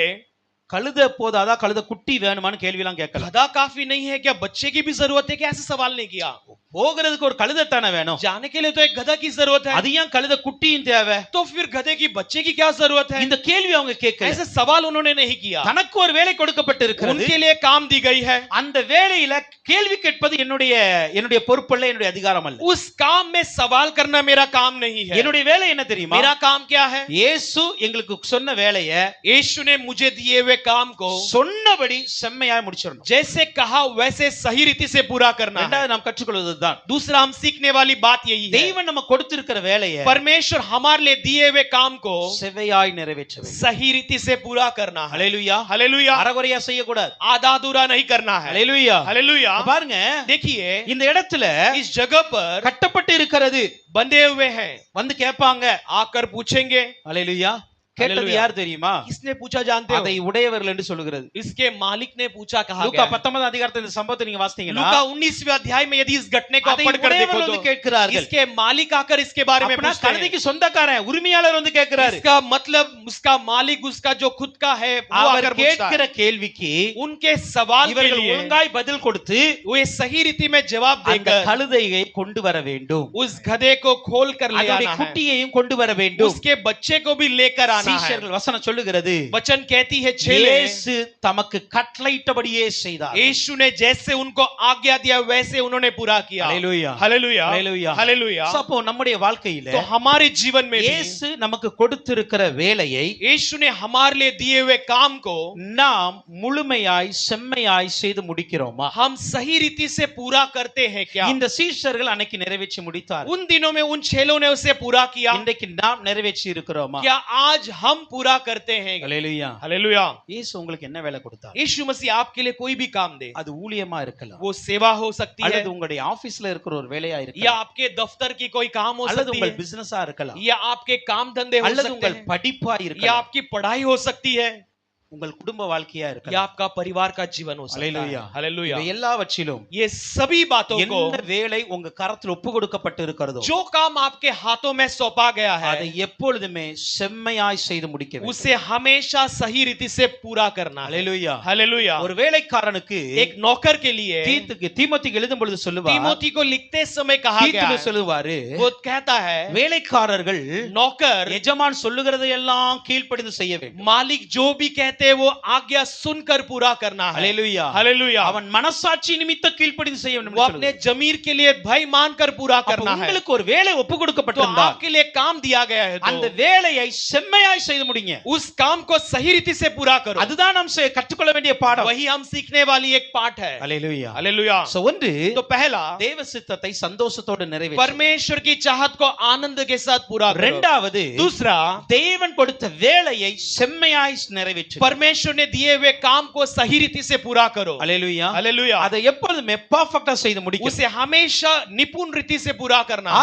கழுதை போதாதா கழுதை குட்டி வேணுமான்னு கேள்விலாம் கேட்கல. गधा काफी नहीं है क्या, बच्चे की भी जरूरत है क्या, ऐसा सवाल नहीं किया। போகிறதுக்கு ஒரு கழுதை தானே வேணும். जाने के लिए तो एक गधा की जरूरत है, அது ஏன் கழுதை குட்டியும் தேவை? तो फिर गधे की बच्चे की क्या जरूरत है? இந்த கேள்வி அவங்க கேட்கல. ऐसे सवाल उन्होंने नहीं किया। தனக்கு ஒரு வேலை கொடுக்கப்பட்டிருக்கிறது. उनके लिए काम दी गई है। அந்த வேலையில கேள்வி கேட்பது என்னுடைய பொறுப்பல்ல, என்னுடைய அதிகாரம் அல்ல. उस काम में सवाल करना मेरा काम नहीं है। என்னுடைய வேலை என்ன தெரியுமா? मेरा काम क्या है? இயேசு எங்களுக்கு சொன்ன வேலையை यीशु ने मुझे दिए हुए काम को சொன்னபடி செம்மையாய் முடிச்சிடணும். जैसे कहा वैसे सही रीति से पूरा करना है। இரண்டாவது நாம் கற்றுக்கொள்வதுதான், दूसरा हम सीखने वाली बात यही है, தெய்வம் நம்ம கொடுத்திருக்கிற வேலையை परमेश्वर हमारे लिए दिए हुए काम को செவ்வையாய் நிறைவேற்ற வேண்டும். सही रीति से पूरा करना है। ஹalleluya. हालेलुया। அறகுறையா செய்யக்கூடாது. आधा अधूरा नहीं करना है। ஹalleluya. हालेलुया। பாருங்க, देखिए இந்த இடத்துல इस जगह पर கட்டப்பட்டு இருக்கிறது. बंधे हुए हैं, வந்து கேட்பாங்க. आकर पूछेंगे। ஹalleluya. கேட்டது ஹalleluya. யார் தெரியுமா? किसने पूछा जानते அதை हो? உடையவர்கள் என்று சொல்லுகிறது. इसके मालिक ने पूछा, कहा லூக்கா गया है। 19 அதிகாரத்துல இந்த சம்பவத்தை நீங்க வாசித்தீங்கன்னா लूका 19वें अध्याय में यदि इस घटने को आप அதை पढ़कर देखो உடையவர்கள் வந்து तो கேட்கிறார்கள். इसके मालिक आकर इसके बारे में அப்பனா पूछते हैं। கழுதைக்கு சொந்தக்காரன் உரிமையாளர் வந்து கேட்கிறாரு. इसका मतलब उसका मालिक, उसका जो खुद का है वो அவர் आकर पूछता கேட்கிற है। கேள்விக்கு उनके सवाल के இவர்கள் लिए ஒழுங்காய் பதில் கொடுத்து वे सही रीति में जवाब அந்த देकर கழுதையை கொண்டு வர வேண்டும். उस गधे को खोल कर ले அதோட आना है, குட்டியையும் கொண்டு வர வேண்டும். उसके बच्चे को भी लेकर आना है। சீஷர்கள் வசனம் சொல்லுகிறது, वचन कहती है छेले, இயேசு தமக்கு கட்டளையிட்டபடியே செய்தார். यीशु ने जैसे उनको आज्ञा दिया वैसे उन्होंने पूरा किया। ஹalleluya. हालेलुया। ஹalleluya. हालेलुया। So, அப்போ நம்முடைய வாழ்க்கையில तो हमारे जीवन में भी இயேசு நமக்கு கொடுத்திருக்கிற வேலையை यीशु ने हमारे लिए दिए हुए काम को நாம் முழுமையாய் செம்மையாய் செய்து முடிக்கிறோமா? हम सही रीति से पूरा करते हैं क्या? இந்த சீஷர்கள் அன்னைக்கு நிறைவேற்றி முடித்தார். उन दिनों में उन छेलों ने उसे पूरा किया। இன்றைக்கு நாம் நிறைவேற்றி இருக்கிறோமா? क्या आज हम पूरा करते हैं? ஹalleluya. हालेलुया। இயேசு உங்களுக்கு என்ன வேலை கொடுத்தார்? यीशु मसीह आपके लिए कोई भी काम दे, அது ஊழியமா இருக்கலாம், वो सेवा हो सकती है, அல்லது உங்களுடைய ஆபீஸ்ல இருக்கிற ஒரு வேலையா या இருக்கலாம், आपके दफ्तर की कोई काम हो அல்லது सकती உங்கள் है, பிசினஸா இருக்கலாம், या आपके काम धंधे हो அல்லது सकते உங்கள் हैं, படிப்பா या இருக்கலாம், आपकी पढ़ाई हो सकती है, உங்கள் குடும்ப வாழ்க்கையா या இருக்கலாம். आपका परिवार का जीवन हो सकता है। हालेलुया. हालेलुया। இவை எல்லாவற்றிலும் ये सभी बातों को, என்ன வேலை உங்க கரத்தில் ஒப்பு கொடுக்கப்பட்டு இருக்கிறதோ जो काम आपके हाथों में सौंपा गया அதை है, எப்பொழுதுமே செம்மையாய் செய்து முடிக்க வேண்டும். उसे हमेशा सही रीति से पूरा करना है। ஹalleluya. हालेलुया। ஒரு வேலைக்காரனுக்கு एक नौकर के लिए தீமோத்தேயுக்கு எழுதும் பொழுது சொல்லுவார், तीमोथी को लिखते समय कहा गया தீத்துக்கு है, சொல்லுவாரு, वो कहता है வேலைக்காரர்கள் नौकर எஜமான் சொல்லுகிறதை எல்லாம் கீழ்ப்படிந்து செய்ய வேண்டும். मालिक जो भी कहते हैं वो आज्ञा सुनकर पूरा करना है। ஹalleluya. हालेलुया। அவன் மனசாட்சி நிமித்த கீழ்ப்படிந்து செய்ய வேண்டும். वो अपने जमीर के लिए भय मानकर पूरा करना है। உங்களுக்கு ஒரு வேலை ஒப்பு तो கொடுக்கப்பட்டிருந்தால் आपके लिए काम दिया गया है, அந்த तो வேலையை செம்மையாய் செய்து முடிங்க. उस काम को सही रीति से पूरा करो। அதுதான் நாம் கற்றுக்கொள்ள வேண்டிய பாடம். वही हम सीखने वाली एक पाठ है। ஹalleluya. हालेलुया। சோ ஒன்று, तो पहला, தேவ சித்தத்தை சந்தோஷத்தோடு நிறைவேற்று. परमेश्वर की चाहत को आनंद के साथ पूरा करो। இரண்டாவது, दूसरा, தேவன் கொடுத்த வேலையை செம்மையாய் நிறைவேற்று. परमेश्वर ने दिए हुए काम को सही रीति से पूरा करो। ஹalleluya. हालेलुया। அதை எப்பொழுதுமே பெர்ஃபெக்ட்டா செய்து முடிக்கணும். उसे हमेशा निपुण रीति से पूरा करना है।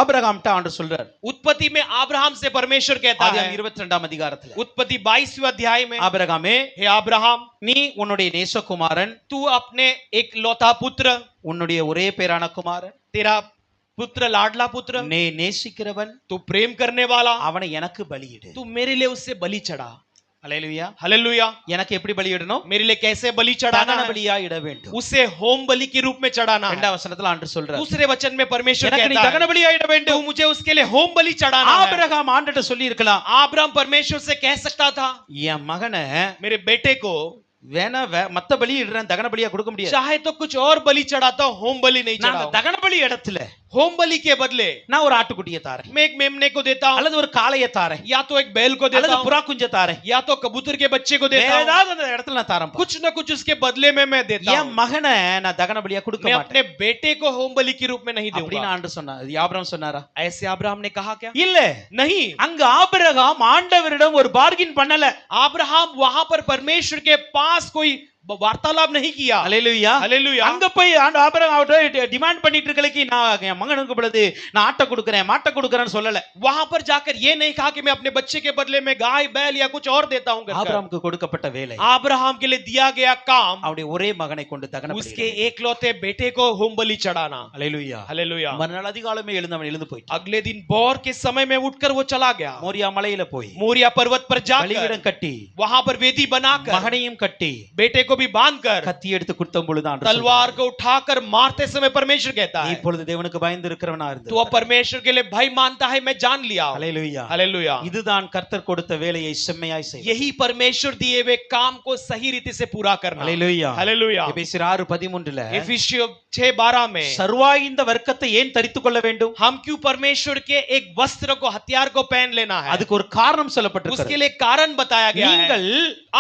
ஆபிரகாம்ட்ட ஆண்டவர் சொல்றார், उत्पत्ति में अब्राहम से परमेश्वर कहता ஆதியாகமம் है, 22ஆம் அதிகாரத்துல, उत्पत्ति 22वें अध्याय में, ஆபிரகாமே, हे अब्राहम, நீ உன்னுடைய நேசகுமாரன், तू अपने एक लौता पुत्र, உன்னுடைய ஒரே பேரான குமாரன், तेरा पुत्र लाडला पुत्र, நீ நேசிக்கிறவன், तू प्रेम करने वाला, அவனை எனக்கு பலியிடு. तू मेरे लिए उससे बलि चढ़ा। ஹalleluya. हालेलुया। எனக்கு எப்படி பலியிடணும்? मेरे लिए कैसे बलि चढ़ाना தகன है? பலியா இட வேண்டும். उसे होम बलि के रूप में चढ़ाना है। இரண்டாம் வசனத்துல ஆண்டவர் சொல்றார், दूसरे वचन में परमेश्वर எனக்கு நீ कहता தகன है, பலியா இட तू வேண்டும். मुझे उसके लिए होम बलि चढ़ाना है। ஆபிரகாம் ஆண்டவர்ட்ட சொல்லி இருக்கலாம், अब्राहम परमेश्वर से कह सकता था, என் மகனை मेरे बेटे को வேணா மத்த பலி இடுறேன், தகன பலியா கொடுக்க முடியாது. चाहे तो कुछ और बलि चढ़ाता हूं, होम बलि नहीं நான் அந்த चढ़ाऊंगा। தகன பலி இடத்துல होम बलि के बदले நான் ஒரு ஆட்டுக்குட்டியை தாரேன், मैं एक मेमने को देता हूं, அல்லது ஒரு காளையை தாரேன், या तो एक बैल को देता அல்லது हूं, புறா குஞ்சை தாரேன். या तो कबूतर के बच्चे को देता हूं। ஏதாவது அந்த இடத்துல நான் தாரேன். कुछ न कुछ उसके बदले में मैं देता என் हूं। மகனை நான் தகன பலியா கொடுக்க मैं மாட்டேன் अपने बेटे को होम बलि के रूप में नहीं அப்படின்னு दूंगा। ஆண்டு சொன்னார். ஆபிரகாம் சொன்னாரா? ऐसे अब्राहम ने कहा क्या? இல்ல, नहीं। அங்க ஆபிரகாம் ஆண்டவரிடம் ஒரு பார்கின் பண்ணல. अब्राहम वहां पर परमेश्वर के पास कोई वार्तालाप नहीं किया। அல்லேலூயா. हालेलुया। அங்க போய் ஆபிரகாம் அவர்ட்ட டிமாண்ட் பண்ணிட்டு இருக்கலக்கு, நான் என் மகனுக்கு பொழுது நான் ஆட்டை கொடுக்கறேன், மாட்டை கொடுக்கறேன்னு சொல்லல. वहां पर जाकर ये नहीं कहा कि मैं अपने बच्चे के बदले में गाय बैल या कुछ और देता हूं। ஆபிரகாமுக்கு கொடுக்கப்பட்ட வேலை अब्राहम के लिए दिया गया काम அவருடைய ஒரே மகனை கொண்டு தகன பலி. उसके एकलौते बेटे को होम बलि चढ़ाना। அல்லேலூயா. हालेलुया। மறுநாள் அதிகாலமே எழுந்து போயிட்டான். अगले दिन भोर के समय में उठकर वो चला गया। மோரியா மலையில போய் मोरिया पर्वत पर जाकर பலிபீடம் கட்டி वहां पर वेदी बनाकर மகனையும் கட்டி बेटे को भी बांधकर கத்தி எடுத்து குத்தும் பொழுது ஆண்டவர் तलवार को उठाकर मारते समय परमेश्वर कहता நீ है, இப்பொழுது தேவனுக்கு பயந்து இருக்கிறவனா இருந்து. तो अब परमेश्वर के लिए भय मानता है, मैं जान लिया। அல்லேலூயா. हालेलुया। இதுதான் கர்த்தர் கொடுத்த வேலையை செம்மையாய் செய். यही परमेश्वर दिए हुए काम को सही रीति से पूरा करना। அல்லேலூயா. हालेलुया। எபேசியர் 6:13ல इफिसियों 6:12 में சர்வாயுத வர்க்கத்தை ஏன் தரித்துக் கொள்ள வேண்டும்? हम क्यों परमेश्वर के एक वस्त्र को, हथियार को पहन लेना है? அதுக்கு ஒரு காரணம் उसके சொல்லப்பட்டிருக்கிறது. लिए कारण बताया गया है। நீங்கள்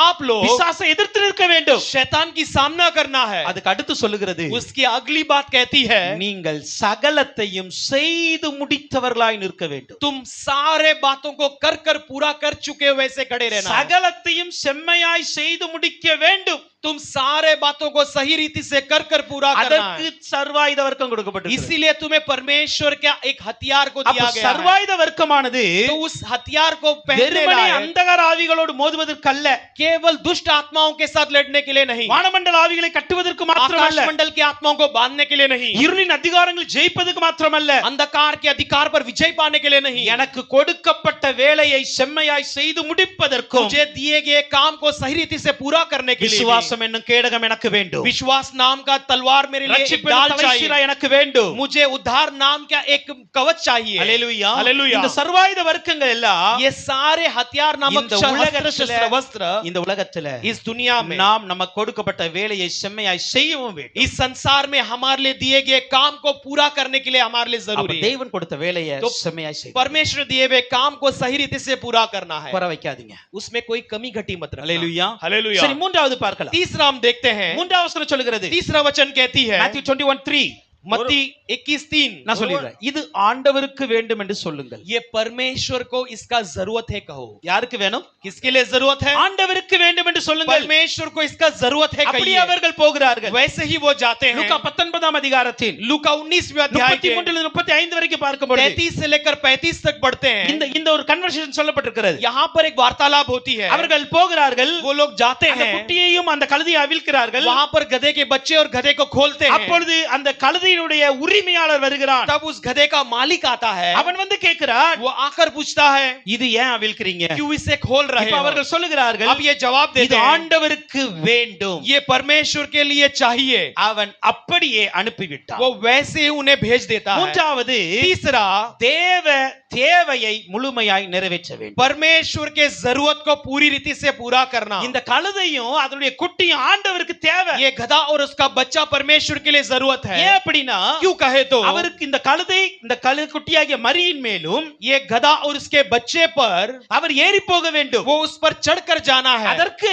आप लोग பிசாசை எதிர்த்து நிற்க வேண்டும். शैतान की सामना करना है। அதுக்கு அடுத்து சொல்லுகிறது, उसकी अगली बात कहती है, நீங்கள் சகலத்தையும் செய்து முடித்தவர்களாய் நிற்க வேண்டும். तुम सारे बातों को कर कर पूरा कर चुके हो वैसे खड़े रहना है। சகலத்தையும் செம்மையாய் செய்து முடிக்க வேண்டும். तुम सारे बातों को सही रीति से कर कर पूरा करना அதற்கு है। சர்வாயுத வர்க்கம் கொடுக்கப்பட்டிருக்கிறது. इसीलिए तुम्हें परमेश्वर का एक हथियार को दिया அப்ப गया है। சர்வாயுத வர்க்கமானது तो उस हथियार को पहनने வெறுமனே लायक அந்தகார ஆவிகளோடு மோதுவதற்கல்ல, केवल दुष्ट आत्माओं के साथ लड़ने के लिए नहीं, வானமண்டல ஆவிகளை கட்டுவதற்கு மாத்திரமல்ல, आकाश मंडल की आत्माओं को बांधने के लिए नहीं, இருளின் அதிகாரங்கள் ஜெயிப்பதற்கு மாத்திரமல்ல, अंधकार के अधिकार पर विजय पाने के लिए नहीं, எனக்கு கொடுக்கப்பட்ட வேலையை செம்மையாய் செய்து முடிப்பதற்கும் मुझे दिए गए काम को सही रीति से पूरा करने के लिए भी। விசுவாசம் என்னும் கேடகம் எனக்கு வேண்டும். विश्वास नाम का तलवार मेरे लिए एक ரட்சிப்பின் ढाल தலைச்சீரா चाहिए। எனக்கு வேண்டும். मुझे उद्धार नाम का एक कवच चाहिए। அல்லேலூயா. हालेलुया। இந்த சர்வாயுத வர்க்கங்கள் எல்லாம் ये सारे हथियार नामक இந்த शस्त्र உலகத்துல वस्त्र இந்த உலகத்துல इस दुनिया में, நாம் நமக்கு கொடுக்கப்பட்ட வேலையை செம்மையாய் செய்யவும் வேண்டும். इस संसार में हमारे लिए दिए गए काम को पूरा करने के लिए हमारे लिए அப்ப जरूरी है। தேவன் கொடுத்த வேலையை तो செம்மையாய் செய்ய परमेश्वर दिए हुए काम को सही रीति से पूरा करना है। குறை வைக்காதீங்க. उसमें कोई कमी घटी मत रखना। அல்லேலூயா. हालेलुया। சரி, மூன்றாவது பார்க்கலாம். तीसरा हम देखते हैं, மூன்றாவது வசனம் சொல்லுகிறது, तीसरा वचन कहती है, Matthew 21:3. मत्ती 21:3, நான் சொல்லிடுறேன், இது ஆண்டவருக்கு வேண்டும் என்று சொல்லுங்கள். ये परमेश्वर को इसका जरूरत है कहो। யாருக்கு வேணும்? किसके लिए जरूरत है? ஆண்டவருக்கு வேண்டும் என்று சொல்லுங்கள். परमेश्वर को इसका जरूरत है அப்படியே कहिए। அவர்கள் போகிறார்கள். वैसे ही वो जाते हैं। லூக்கா 19ஆம் அதிகாரத்தின் लूका 19वें अध्याय के 33 35 வரைக்கும் பார்க்கும்போது 33 से लेकर 35 तक पढ़ते हैं। இந்த இந்த ஒரு கன்வர்சேஷன் சொல்லப்பட்டிருக்கிறது. यहाँ पर एक वार्तालाप होती है। அவர்கள் போகிறார்கள், वो लोग जाते அந்த हैं, குட்டியையும் அந்த கழுதையை அவிழ்க்கிறார்கள். वहां पर गधे के बच्चे और गधे को खोलते हैं। அப்பொழுது அந்த கழுதையினுடைய உரிமையாளர் வருகிறான். तब उस गधे का मालिक आता है। அவன் வந்து கேட்கிறான், वो आकर पूछता है, இது ஏன் அவிழ்க்கிறீங்க? क्यों इसे खोल रहे இப்ப हो? அவர்கள் சொல்லுகிறார்கள், अब ये जवाब இது देते हैं, ஆண்டவருக்கு வேண்டும். ये परमेश्वर के लिए चाहिए। அவன் அப்படியே அனுப்பிவிட்டான். वो वैसे ही उन्हें भेज देता है। மூன்றாவது, तीसरा, தேவ தேவையை முழுமையாய் நிறைவேற்ற வேண்டும். परमेश्वर के जरूरत को पूरी रीति से पूरा करना। இந்த கழுதையும் அதனுடைய குட்டியும் ஆண்டவருக்கு தேவை. ये गधा और उसका बच्चा परमेश्वर के लिए जरूरत है। ஏன் அப்படின்னா, क्यों कहे तो அவருக்கு இந்த கழுதை இந்த குட்டியாகிய மரியின் மேலும் ये गधा और उसके बच्चे पर அவர் ஏறி போக வேண்டும். वो उस पर चढ़कर जाना है। அதற்கு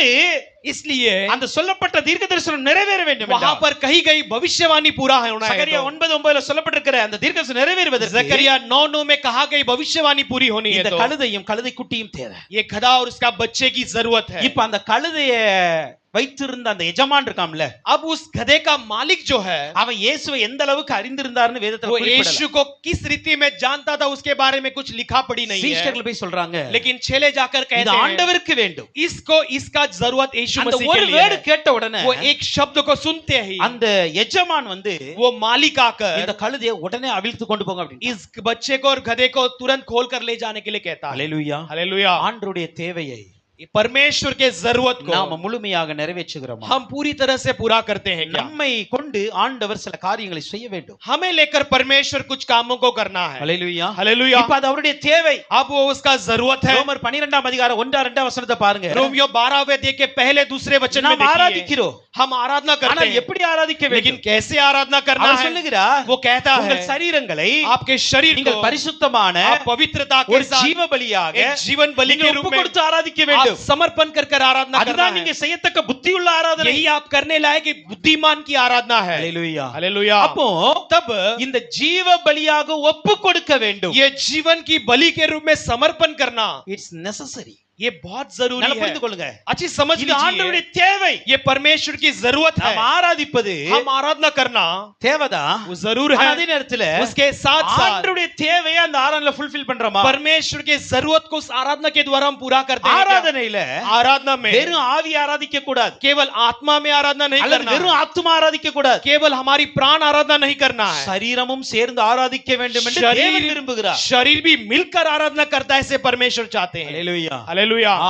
इसलिए அந்த சொல்லப்பட்ட தீர்க்கதரிசனம் நிறைவேற வேண்டும். वहां पर कही गई भविष्यवाणी पूरा होना है। சகரியா 9:9ல சொல்லப்பட்டிருக்கிற அந்த தீர்க்கதரிசனம் நிறைவேறுவதற்கு जकरिया 9:9 में कहा गई भविष्यवाणी पूरी होनी है। இந்த तो கழுதையும் கழுதை குட்டியும் தேவை. ये गधा और उसका बच्चे की जरूरत है। இப்ப அந்த கழுதைய வைத்திருந்த அந்த எஜமான் இருக்காம்ல, अब उस गधे का मालिक जो है, அவன் இயேசுவை எந்த அளவுக்கு அறிந்திருந்தார்னு வேதத்துல वो குறிப்பிடல. यीशु को किस रीति में जानता था उसके बारे में कुछ लिखा पड़ी नहीं है। சீஷர்கள் போய் சொல்றாங்க, लेकिन चेले जाकर இது कहते हैं, ஆண்டவருக்கு வேண்டும். इसको इसका जरूरत यीशु அந்த मसीह ஒரு के लिए வேர்டு है। கேட்ட உடனே वो एक शब्द को सुनते ही அந்த எஜமான் வந்து वो मालिक आकर இந்த கழுதையை உடனே அவிழ்த்து கொண்டு போங்க அப்படின்னு. इस बच्चे को और गधे को तुरंत खोल कर ले जाने के लिए कहता है। அல்லேலூயா. हालेलुया। ஆண்டவருடைய தேவையை परमेश्वर के जरूरत நாம को முழுமையாக நிறைவேற்றுகிறோமா? हम पूरी तरह से पूरा करते हैं क्या? நம்மை கொண்டு ஆண்டவர் சில காரியங்களை செய்ய வேண்டும். हमें लेकर परमेश्वर कुछ कामों को करना है. ஹalleluya. हालेलुया. இப்ப அது அவருடைய தேவை. अब वो उसका जरूरत है. ரோமர் 12ஆம் அதிகாரம் 1-2 வசனத்தை பாருங்க. रोमियो 12वें अध्याय के पहले दूसरे वचन में நாம் देखिए ஆராதிக்கிறோம். हम आराधना करते ஆனால் हैं, எப்படி ஆராதிக்க लेकिन வேண்டும்? कैसे आराधना करना அவர் है? சொல்லுகிறார், वो कहता है உங்கள் சரீரங்களை आपके शरीर நீங்கள் को பரிசுத்தமான आप पवित्रता के ஒரு साथ ஜீவ பலியாக एक जीवन बलि के நீங்கள் रूप ஒப்பு में கொடுத்து ஆராதிக்க आप வேண்டும். समर्पण कर आराधना करना அதுதான் है. நீங்க செய்யத்தக்க புத்தியுள்ள ஆராதனை. यही आप करने लायक एक बुद्धिमान की आराधना है. ஹalleluya. हालेलुया. அப்போ तब இந்த ஜீவ பலியாக ஒப்பு கொடுக்க வேண்டும். ये जीवन की बलि के रूप में समर्पण करना இட்ஸ் நெசசரி. ये बहुत जरूरी நல்லா है. புரிந்து கொள்ளுங்க. अच्छी समझ இது ஆண்டவருடைய लीजिए, தேவை. ये परमेश्वर की जरूरत है. நாம் ஆராதிப்பது हम आराधना करना தேவைதான். वो जरूर ஆனா है. அதே நேரத்துல उसके साथ साथ ஆண்டவருடைய தேவையை அந்த ஆராதனையில ஃபுல்ஃபில் பண்றோமா? परमेश्वर के जरूरत को उस आराधना के द्वारा हम पूरा करते हैं क्या? ஆராதனையில आराधना में வெறும் ஆவி ஆராதிக்க கூடாது. केवल आत्मा में आराधना नहीं அல்லது करना வெறும் है. ஆத்துமா ஆராதிக்க கூடாது. केवल हमारी प्राण आराधना नहीं करना है. சரீரமும் சேர்ந்து ஆராதிக்க வேண்டும் என்று தேவன் விரும்புகிறார். शरीर भी मिलकर आराधना करता है, ऐसे परमेश्वर चाहते हैं. ஹalleluya. हालेलुया.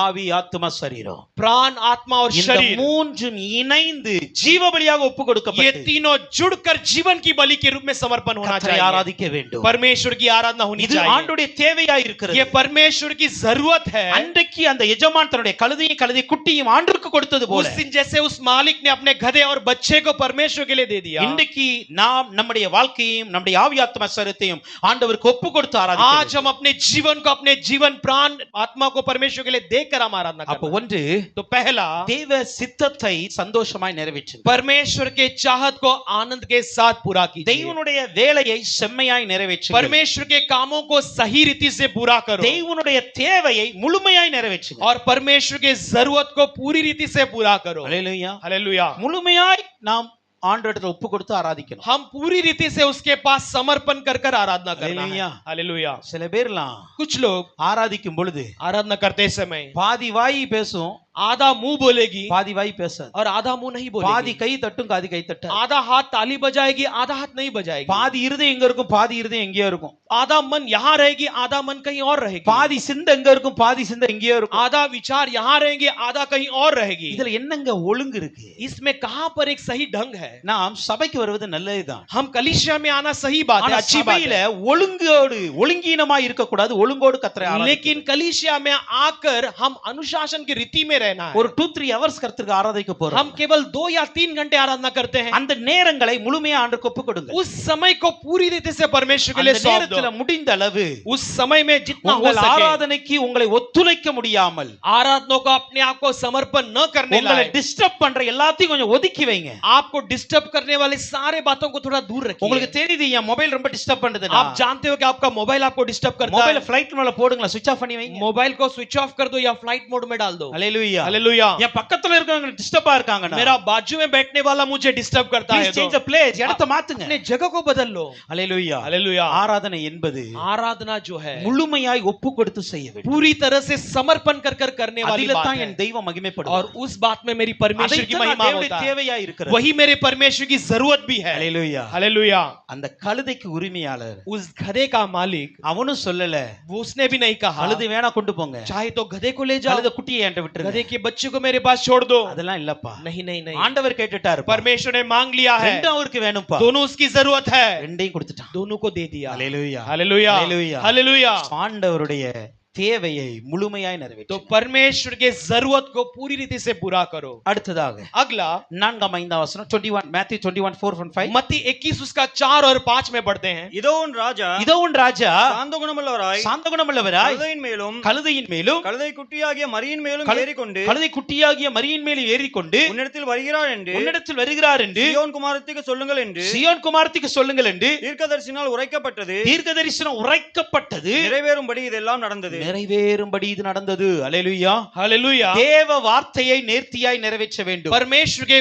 ஆவி ஆத்துமா சரீரம் प्राण आत्मा और இந்த शरीर மூன்றும் இணைந்து ஜீவ பலியாக ஒப்பு ये கொடுக்கப்பட்டு तीनों जुड़कर जीवन की बलि के रूप में समर्पण होना கர்த்தரை चाहिए. ஆராதிக்க வேண்டும். परमेश्वर की आराधना होनी இது चाहिए. ஆண்டவருடைய தேவையா இருக்கிறது. ये परमेश्वर की जरूरत है. அன்றைக்கு அந்த எஜமான் தன்னுடைய கழுதை குட்டியும் ஆண்டவருக்கு கொடுத்தது போல उस दिन जैसे उस मालिक ने अपने गधे और बच्चे को परमेश्वर के लिए दे दिया, இன்றைக்கு நாம் நம்முடைய வாழ்க்கையையும் நம்முடைய ஆவி ஆத்மா சரீரத்தையும் ஆண்டவருக்கு ஒப்பு கொடுத்து ஆராதிக்க आज हम अपने जीवन को, अपने जीवन प्राण आत्मा को परमेश्वर के लिए देकर हम आराधना அப்ப करते ஒன்று हैं. तो पहला, தேவ சித்தத்தை சந்தோஷமாய் நிறைவேற்று. परमेश्वर के चाहत को आनंद के साथ पूरा कीजिए. தெய்வனுடைய வேலையை செம்மையாய் நிறைவேற்று. परमेश्वर के कामों को सही रीति से पूरा करो தெய்வனுடைய தேவையை முழுமையாய் நிறைவேற்று. और परमेश्वर के जरूरत को पूरी रीति से पूरा करो. ஹalleluya. हालेलुया. முழுமையாய் நாம் ஆண்டவரிடத்தில் ஒப்பு கொடுத்து ஆராதிக்கணும். हम पूरी रीति से उसके पास समर्पण कर आराधना करना है. हालेलुया. हालेलुया. சில பேர்லாம் कुछ लोग ஆராதிக்கும் பொழுது आराधना करते समय பாதி வாய் பேசும், आधा मुंह बोलेगी பாதி வாய் பேசாது. और आधा मुंह नहीं பாதி बोलेगी. கை தட்டும், பாதி கை தட்டாது. आधा हाथ ताली बजाएगी, आधा हाथ नहीं बजाएगी. பாதி இருதயம் எங்க இருக்கும், பாதி இருதயம் எங்கேயோ இருக்கும். आधा मन यहाँ रहेगी, आधा मन कहीं और रहेगी. பாதி சிந்தை எங்க இருக்கும், பாதி சிந்தை எங்கேயோ இருக்கும். आधा विचार यहाँ रहेंगे, आधा कहीं और रहेगी. இதுல என்னங்க ஒழுங்கு இருக்கு? इसमें कहां पर एक सही ढंग है? நாம் சபைக்கு வருவது நல்லதுதான். हम कलीसिया में आना सही बात है, ஆனா अच्छी बात சபையில है. ஒழுங்கோடு ஒழுங்கீனமாய் இருக்க கூடாது. ஒழுங்கோடு கர்த்தரை ஆராதிக்கணும். लेकिन कलीसिया में आकर हम अनुशासन की रीति में रहना है. ஒரு 2-3 hours கர்த்தருக்கு ஆராதிக்க போறோம். हम केवल 2 या 3 घंटे आराधना करते हैं. அந்த நேரங்களை முழுமையா ஆண்டவருக்கு ஒப்பு கொடுங்க. उस समय को पूरी रीति से परमेश्वर के लिए அந்த सौंप நேரத்துல दो. முடிந்த அளவு उस समय में जितना हो உங்கள் सके ஆராதனைக்கு உங்களை ஒத்துழைக்க முடியாமல் आराधना को अपने आप को समर्पण न करने உங்களை लायक, டிஸ்டர்ப் பண்ற எல்லாத்தையும் கொஞ்சம் ஒதுக்கி வைங்க. आपको डिस्टर्ब करने वाले सारे बातों को थोड़ा दूर உங்களுக்கு रखिए. தெரியுது என் மொபைல் ரொம்ப டிஸ்டர்ப் பண்ணுது. आप जानते हो कि आपका मोबाइल आपको डिस्टर्ब करता மொபைல है. ஃளைட் மோட்ல போடுங்க, ஸ்விட்ச் ஆஃப் பண்ணி வைங்க. मोबाइल को स्विच ऑफ कर दो या फ्लाइट मोड में डाल दो. ஹalleluya. हालेलुया. என் பக்கத்துல இருக்கவங்க டிஸ்டர்பா இருக்காங்கனா मेरा बाजू में बैठने वाला मुझे डिस्टर्ब करता है, ப்ளீஸ் சேஞ்ச் தி பிளேஸ், இடத்தை மாத்துங்க. अपने जगह को बदल लो. ஹalleluya. हालेलुया. ஆராதனை என்பது आराधना जो है முழுமையாய் ஒப்பு கொடுத்து செய்ய வேண்டும். पूरी तरह से समर्पण कर करने वाली அதில बात தான் है. என் தெய்வம் மகிமைப்படுவார். और उस बात में मेरी परमेश्वर की महिमा होता है. தேவையா இருக்கிறது. वही मेरे परमेश्वर की जरूरत भी है. ஹalleluya. हालेलुया. அந்த கழுதைக்கு உரிமையாளர் उस गधे का मालिक, அவனும் சொல்லல, वो उसने भी नहीं कहा கழுதை வேணா கொண்டு போங்க, चाहे तो गधे को ले जाओ, கழுதை குட்டியை என்கிட்ட விட்டுருங்க. गधे के बच्चे को मेरे पास छोड़ दो. அதெல்லாம் இல்லப்பா. नहीं नहीं नहीं, ஆண்டவர் கேட்டுட்டார். परमेश्वर ने मांग लिया है. ரெண்டும் அவருக்கு வேணும்ப்பா. दोनों उसकी जरूरत है, ரெண்டையும் கொடுத்துட்டான். दोनों को दे दिया. ஹalleluya. हालेलुया. हालेलुया. हालेलुया. ஆண்டவருடைய தேவையை முழுமையாய் तो நிறைவேற்று. परमेश्वर के जरूरत को पूरी रीति से पूरा करो. அடுத்ததாக अगला 4-5 வசனம் 21 மேத்யூ 21:4-5. मत्ती 21 उसका 4 और 5 में पढ़ते हैं. இதோ உன் ராஜா இதோ உன் ராஜா சாந்த குணமுள்ளவராய் சாந்த குணமுள்ளவராய் கழுதையின் மேலும் கழுதையின் மேலும் கழுதை குட்டியாகிய மரியின் மேலும் ஏறிக்கொண்டு கழுதை குட்டியாகிய மரியின் மேல் ஏறிக்கொண்டு உன்னிடத்தில் வருகிறார் என்று உன்னிடத்தில் வருகிறார் என்று சீயோன் குமாரத்திற்கு சொல்லுங்கள் என்று சீயோன் குமாரத்திக்கு சொல்லுங்கள் என்று தீர்க்கதரிசினால் உரைக்கப்பட்டது. தீர்க்கதரிசனம் உரைக்கப்பட்டது நிறைவேறும்படி இதெல்லாம் நடந்தது. நிறைவேறும்படி இது நடந்தது. அல்லேலூயா. हालेलुया. தேவ வார்த்தையை நேர்த்தியாய் நிறைவேற்ற வேண்டும். परमेश्वर के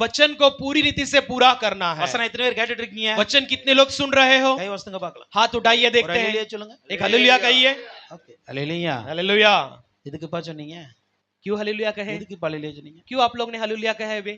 वचन को पूरी रीति से पूरा करना है. வசனம் எத்தனை பேர் கேட்டுட்டு இருக்கீங்க? वचन कितने लोग सुन रहे हो? கை வசனங்க பார்க்கலாம். हाथ उठाइए, ஒரு देखते हैं. அல்லேலூயா சொல்லுங்க. एक हालेलुया कहिए. ஓகே. அல்லேலூயா. हालेलुया. எதுக்குப்பா சொன்னீங்க? क्यों हालेलुया कहे? எதுக்கு அல்லேலூயா சொன்னீங்க? क्यों आप लोग ने हालेलुया कहे बे?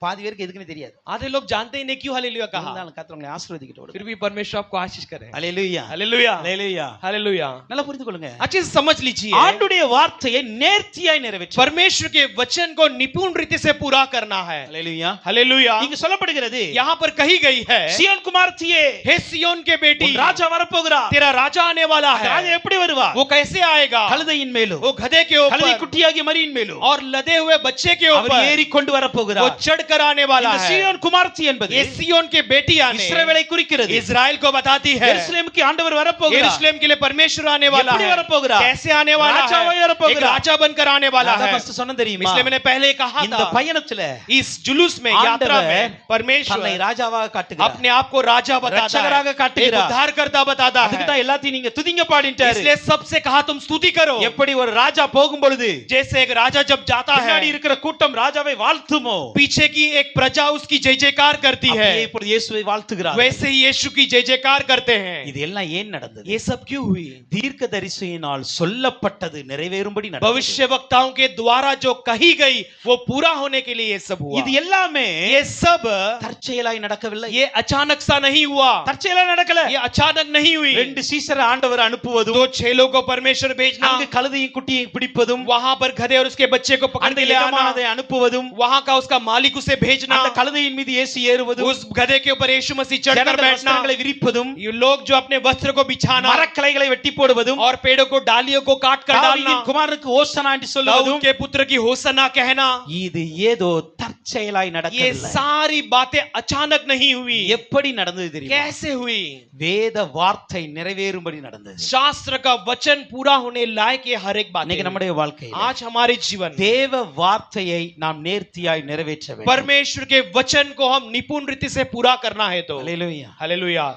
பாதி பேருக்கு எதுக்குன்னு தெரியாது. आधे लोग जानते ही नहीं क्यों हालेलुया कहा, இருந்தாலும் கர்த்தர் உங்களை ஆசீர்வதிக்கட்டும். फिर भी परमेश्वर आपको आशीष करे। ஹalleluya हालेलुया ஹalleluya. हालेलुया। நல்லா புரிந்து கொள்ளுங்க. अच्छे से समझ लीजिए, ஆண்டுடைய வார்த்தையை நேர்த்தியாய் நிறைவேற்ற. परमेश्वर के वचन को निपुण रीति से पूरा करना है। ஹalleluya. हालेलुया। இங்க சொல்லப்படுகிறது, यहाँ पर कही गई है, சீயோன் குமாரத்தியே, हे सियोन के बेटी, உன் ராஜா வரப்போகிறார். तेरा राजा आने वाला ராஜா है। எப்படி வருவார்? वो कैसे आएगा? கழுதையின் மேலும், वो गधे के கழுதை ऊपर குட்டியாகிய மரியின் மேலும் और लदे हुए बच्चे के அவர் ऊपर ஏறி கொண்டு वो வரப்போகிறார். चढ़ कर आने वाला இந்த है। சீயோன் குமாரத்தி என்பது ये सियोन के बेटी आने இஸ்ரவேலை குறிக்கிறது. इजराइल को बताती है। எருசலேமுக்கு ஆண்டவர் வரப்போகிறார். यरूशलेम के लिए परमेश्वर आने वाला எப்படி है। வரப்போகிறார்? कैसे आने वाला ராஜாவாய் है? வரப்போகிறார். एक राजा बनकर आने वाला அத है। ஃபர்ஸ்ட் சொன்ன தெரியுமா? इसलिए मैंने पहले कहा இந்த था, பயணத்துல इस जुलूस में, यात्रा ஆண்டவர் में परमेश्वर தன்னை ராஜாவாக காட்டுகிறார். अपने आप को राजा बताता ரட்சகராக है, एक காட்டுகிறார். उद्धारकर्ता बताता அதுக்கு है। தான் எல்லாத்தையும் நீங்க துதிங்க பாடிட்டாரு. इसलिए सबसे कहा तुम स्तुति करो। எப்படி ஒரு ராஜா போகும் பொழுது जैसे एक राजा जब जाता है, பின்னாடி இருக்கிற கூட்டம் ராஜாவை வாழ்த்துமோ, पीछे की एक प्रजा उसकी जय जयकार करती है, அப்படியே இப்பொழுது இயேசுவை வாழ்த்துகிறார். वैसे ही यीशु की जय जयकार करते हैं। இது எல்லாம் ஏன் நடந்தது? ये सब क्यों हुई? தீர்க்கதரிசியினால் சொல்லப்பட்டது நிறைவேறும்படி நடந்தது. भविष्य वक्ताओं के द्वारा जो कही गई वो पूरा होने के लिए ये सब हुआ। இது எல்லாமே ये सब தற்செயலாய் நடக்கவில்லை. ये अचानक सा नहीं हुआ, தற்செயலா நடக்கல. ये अचानक नहीं हुई। ரெண்டு சீசரை ஆண்டவர் அனுப்புவதும், दो चेलों को परमेश्वर भेजना, அங்கு கழுதையும் குட்டியை பிடிப்பதும், वहां पर गधे और उसके बच्चे को அந்த पकड़ के ले आना, எஜமானதை அனுப்புவதும், वहां का उसका मालिक उसे भेजना, அந்த கழுதையின் மீது இயேசு ஏறுவதும், उस गधे के ऊपर यीशु मसीह चढ़कर ஜனங்கள் बैठना, வஸ்திரங்களை விரிப்பதும், ये लोग जो अपने वस्त्र को बिछाना மரக்கிளைகளை வெட்டி போடுவதும், और पेड़ों को डालियों को काट कर डालना, தாவீதின் குமாரனுக்கு ஓசனா என்று दाऊद சொல்லுவதும், के पुत्र की होसना कहना, இது ஏதோ தற்செயலாய் ये நடக்கவில்லை. सारी बातें अचानक नहीं हुई। எப்படி நடந்தது தெரியுமா? कैसे हुई? வேத வார்த்தை நிறைவேறும்படி நடந்தது. शास्त्र का वचन पूरा होने लायक ये हर एक बात இன்னைக்கு நம்முடைய வாழ்க்கையில் आज हमारे जीवन में தேவ வார்த்தையை நாம் நேர்த்தியாய் நிறைவேற்ற வேண்டும். परमेश्वर के वचन को हम निपुण रीति से पूरा करना है। तो அல்லேலூயா. हालेलुया।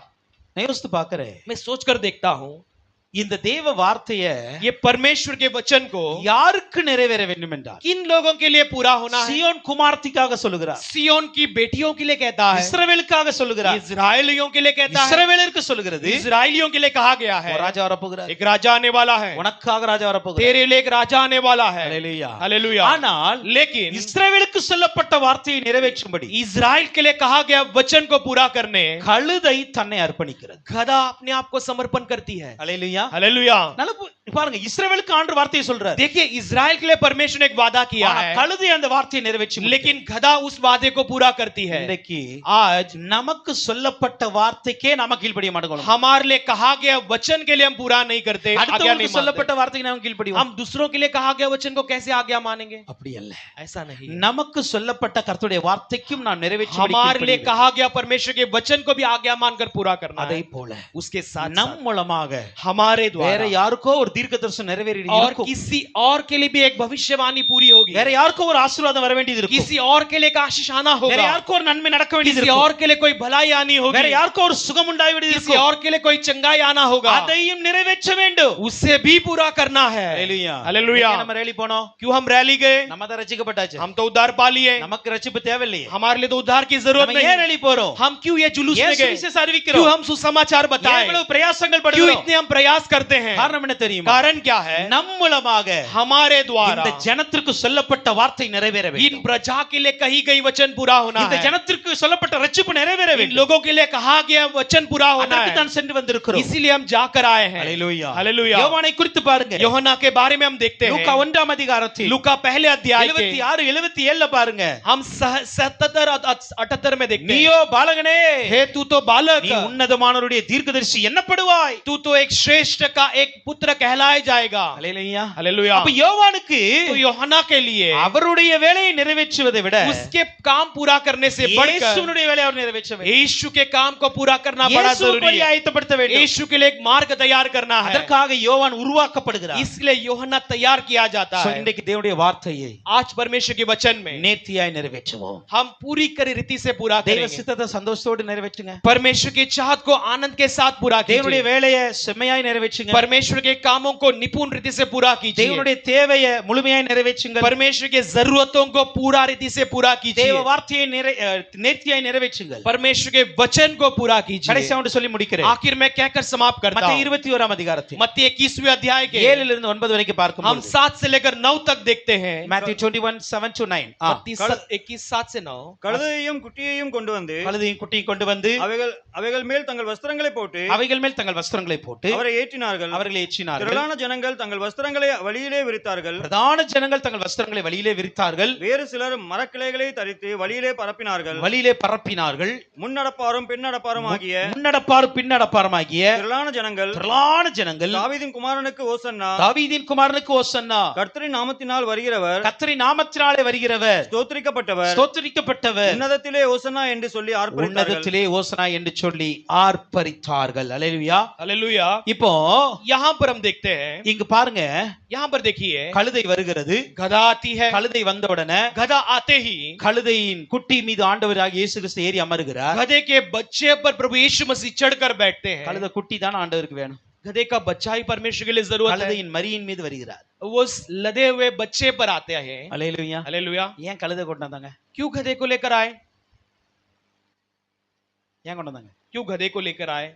நான் யோசித்து பார்க்கிறேன், मैं सोचकर देखता हूँ, இந்த தேவ வார்த்தையை ये परमेश्वर के वचन को யாருக்கு நிறைவேற வேண்டும் என்றால் किन लोगों के लिए पूरा होना है? சியோன் குமார்த்திக்காக சொல்லுகிறார், सियोन की बेटियों के लिए कहता है, இஸ்ரவேலுக்காக சொல்லுகிறார், इजराइलियों के लिए कहता है, இஸ்ரவேலருக்கு சொல்லுகிறது, इजराइलियों के लिए कहा गया है, ஒரு ராஜா வரப்போகிறார், एक राजा आने वाला है, உனக்காக ராஜா வரப்போகிறார். तेरे लिए एक राजा आने वाला है। அல்லேலூயா. हालेलुया। ஆனால் लेकिन இஸ்ரவேலுக்கு சொல்லப்பட்ட வார்த்தையை நிறைவேற்றும்படி इजराइल के लिए कहा गया वचन को पूरा करने கழுதை தன்னை அர்ப்பணிக்கிறது. गधा अपने आप को समर्पण करती है। அல்லேலூயா. हालेलुया। நல்லா பாருங்க, இஸ்ரவேலுக்கு ஆண்டவர் வார்த்தையை சொல்றார். देखिए, इजराइल के लिए परमेश्वर ने एक वादा किया ஆனா है, கழுதை அந்த வார்த்தையை நிறைவேற்றி முடிக்கிறது. लेकिन गधा उस वादे को पूरा करती है। இன்றைக்கு आज நமக்கு சொல்லப்பட்ட வார்த்தைக்கே நாம கீழ்ப்படிய மாட்டோம். हमारे लिए कहा गया वचन के लिए हम पूरा नहीं करते, आज्ञा नहीं அடுத்தவங்களுக்கு मानते। சொல்லப்பட்ட வார்த்தைக்கு நாம கீழ்ப்படிவோம். हम दूसरों के लिए कहा गया वचन को कैसे आज्ञा मानेंगे? அப்படி அல்ல. ऐसा नहीं। நமக்கு சொல்லப்பட்ட கர்த்தருடைய வார்த்தைக்கும் நாம் நிறைவேற்றி हमारे लिए कहा गया परमेश्वर के वचन को भी आज्ञा मानकर पूरा करना அதே है। போல उसके साथ நம் மூலமாக हमारे வேற द्वारा யாருக்கோ ஒரு தீர்க்கதரிசனம் நிறைவேறி और இருக்கும். किसी और के लिए भी एक भविष्यवाणी पूरी होगी, வேற யாருக்கோ ஒரு ஆசீர்வாதம் வர வேண்டியது இருக்கும். किसी और के लिए एक आशीष आना வேற होगा, யாருக்கோ ஒரு நன்மை நடக்க வேண்டியது किसी இருக்கும். और के लिए कोई भलाई आनी வேற होगी, யாருக்கோ ஒரு சுகம் உண்டாக வேண்டியது किसी இருக்கும். और के लिए कोई चंगाई आना होगा, அதையும் நிறைவேற்ற வேண்டும். उसे भी पूरा करना है। அல்லேலூயா. हालेलुया। நம்ம ரேலி போனோம், क्यों हम रैली गए? நம்ம தான் ரட்சிக்கப்பட்டாச்சு, हम तो उद्धार पा लिए, நமக்கு ரட்சிப்பு தேவையில்லையே. हमारे लिए तो उद्धार की जरूरत நம்ம ஏன் नहीं। ரேலி போறோம்? हम क्यों ये जुलूस ஏன் में गए? சுவிசேஷம் அறிவிக்கிறோம்? क्यों हम सुसमाचार ஏன் बताएं? இவ்வளவு பிரயாசங்கள் क्यों படுகிறோம்? इतने हम प्रयास करते हैं? காரணம் என்ன தெரியுமா? कारण क्या है? நம் மூலமாக हमारे द्वारा இந்த ஜனத்திற்கு சொல்லப்பட்ட வார்த்தை நிறைவேற इन வேண்டும். प्रजा के लिए कही गई वचन पूरा होना இந்த है, ஜனத்திற்கு சொல்லப்பட்ட ரட்சிப்பு நிறைவேற इन வேண்டும். लोगों के लिए कहा गया वचन पूरा होना அதற்கு है, தான் சென்று வந்திருக்கிறோம். इसीलिए हम जाकर आए हैं। அல்லேலூயா. हालेलुया। யோவானை குறித்து பாருங்க. யோहन्ना के बारे में हम देखते லூக்கா हैं, 1ஆம் அதிகாரத்தில் लूका पहले अध्याय के 76 77 பாருங்க. हम 77 78 में देखते हैं, நீயோ பாலகனே, हे तू तो बालक, நீ உன்னதமானவருடைய தீர்க்கதரிசி என்னப்படுவாய். तू तो एक श्रेष्ठ का एक पुत्र कहलाया जाएगा। அல்லேலூயா. हालेलुया। அப்ப யோவானுக்கு तो யோहन्ना के लिए அவருடைய வேலையை நிறைவேற்றுவதை விட उसके काम पूरा करने से बढ़कर இயேசுவினுடைய வேலையை அவர் நிறைவேற்ற வேண்டும். यीशु के काम को पूरा करना बड़ा இயேசுவுக்கு जरूरी வழியை है। ஆயத்தப்படுத்த வேண்டும். यीशु के लिए एक मार्ग तैयार करना है, அதற்காக யோவான் உருவாக்கப்படுகிறார். इसलिए யோहन्ना तैयार किया जाता So, है। இன்றைக்கு தேவனுடைய வார்த்தையை आज परमेश्वर के वचन में நேர்த்தியாய் நிறைவேற்றுவோம். हम पूरी करी रीति से पूरा தேவ करेंगे। சித்தத்தை சந்தோஷத்தோடு நிறைவேற்றுங்க. परमेश्वर की चाहत को आनंद के साथ पूरा தேவனுடைய कीजिए। வேலையை செம்மையாய் நிறைவேற்றுங்க. परमेश्वर के कामों को निपुण रीति से पूरा कीजिए। தேவனுடைய தேவையை முழுமையாய் நிறைவேற்றுங்க. परमेश्वर के जरूरतों को पूरा रीति से पूरा कीजिए தேவ வார்த்தையை நேர்த்தியாய் நிறைவேற்றுங்கள் परमेश्वर के वचन को पूरा कीजिए கடைசியா ஒன்று சொல்லி முடிக்கிறேன் आखिर में कहकर समाप्त करता மத்தேயு हूं 21 அதிகாரத்தில் मत्ती 21वें अध्याय के 7 இருந்து 9 வரைக்கும் हम பார்க்கும்போது 7 से लेकर 9 तक देखते हैं Matthew 21 7 to 9 मत्ती 21 7 से 9 கழுதையையும் குட்டியையும் கொண்டு வந்து கழுதையும் குட்டியும் கொண்டு வந்து அவைகள் மேல் தங்கள் வஸ்திரங்களை போட்டு அவைகள் மேல் தங்கள் வஸ்திரங்களை போட்டு அவரை ஏற்றினார்கள். அவர்களை ஏற்றினார்கள். திரளான ஜனங்கள் தங்கள் வஸ்திரங்களை வழியிலே விரித்தார்கள். பிரதான ஜனங்கள் தங்கள் வஸ்திரங்களை வழியிலே விரித்தார்கள். வேறு சிலர் மரக்கிளைகளை தரித்து வழியிலே பரப்பினார்கள். முன்னடப்பாரும் பின்னடப்பாரும் ஆகிய திரளான ஜனங்கள் தாவீதின் குமாரனுக்கு ஓசன்னா கர்த்தரின் நாமத்தினால் வருகிறவர் ஸ்தோத்திரிக்கப்பட்டவர் உன்னதத்திலே ஓசன்னா என்று சொல்லி ஆர்ப்பரித்தார்கள். हालेलुया இப்போ यहाँ पर हम देखते हैं இங்க பாருங்க, यहाँ पर देखिए கழுதை வருகிறது, गधा आती है, கழுதை வந்த உடனே गधा आते ही கழுதையின் குட்டி மீது ஆண்டவராகிய இயேசு கிறிஸ்து ஏறி அமருகிறார். गधे के बच्चे पर प्रभु यीशु मसीह चढ़कर बैठते हैं. கழுதை குட்டி தான் ஆண்டவருக்கு வேணும். गधे का बच्चा ही परमेश्वर के लिए जरूरत है. கழுதையின் மரியின் மீது வருகிறார். वो लदे हुए बच्चे पर आते हैं. Hallelujah hallelujah. ஏன் கழுதை கொண்டு வந்தாங்க? क्यों गधे को लेकर आए? ஏன் கொண்டு வந்தாங்க? क्यों गधे को लेकर आए?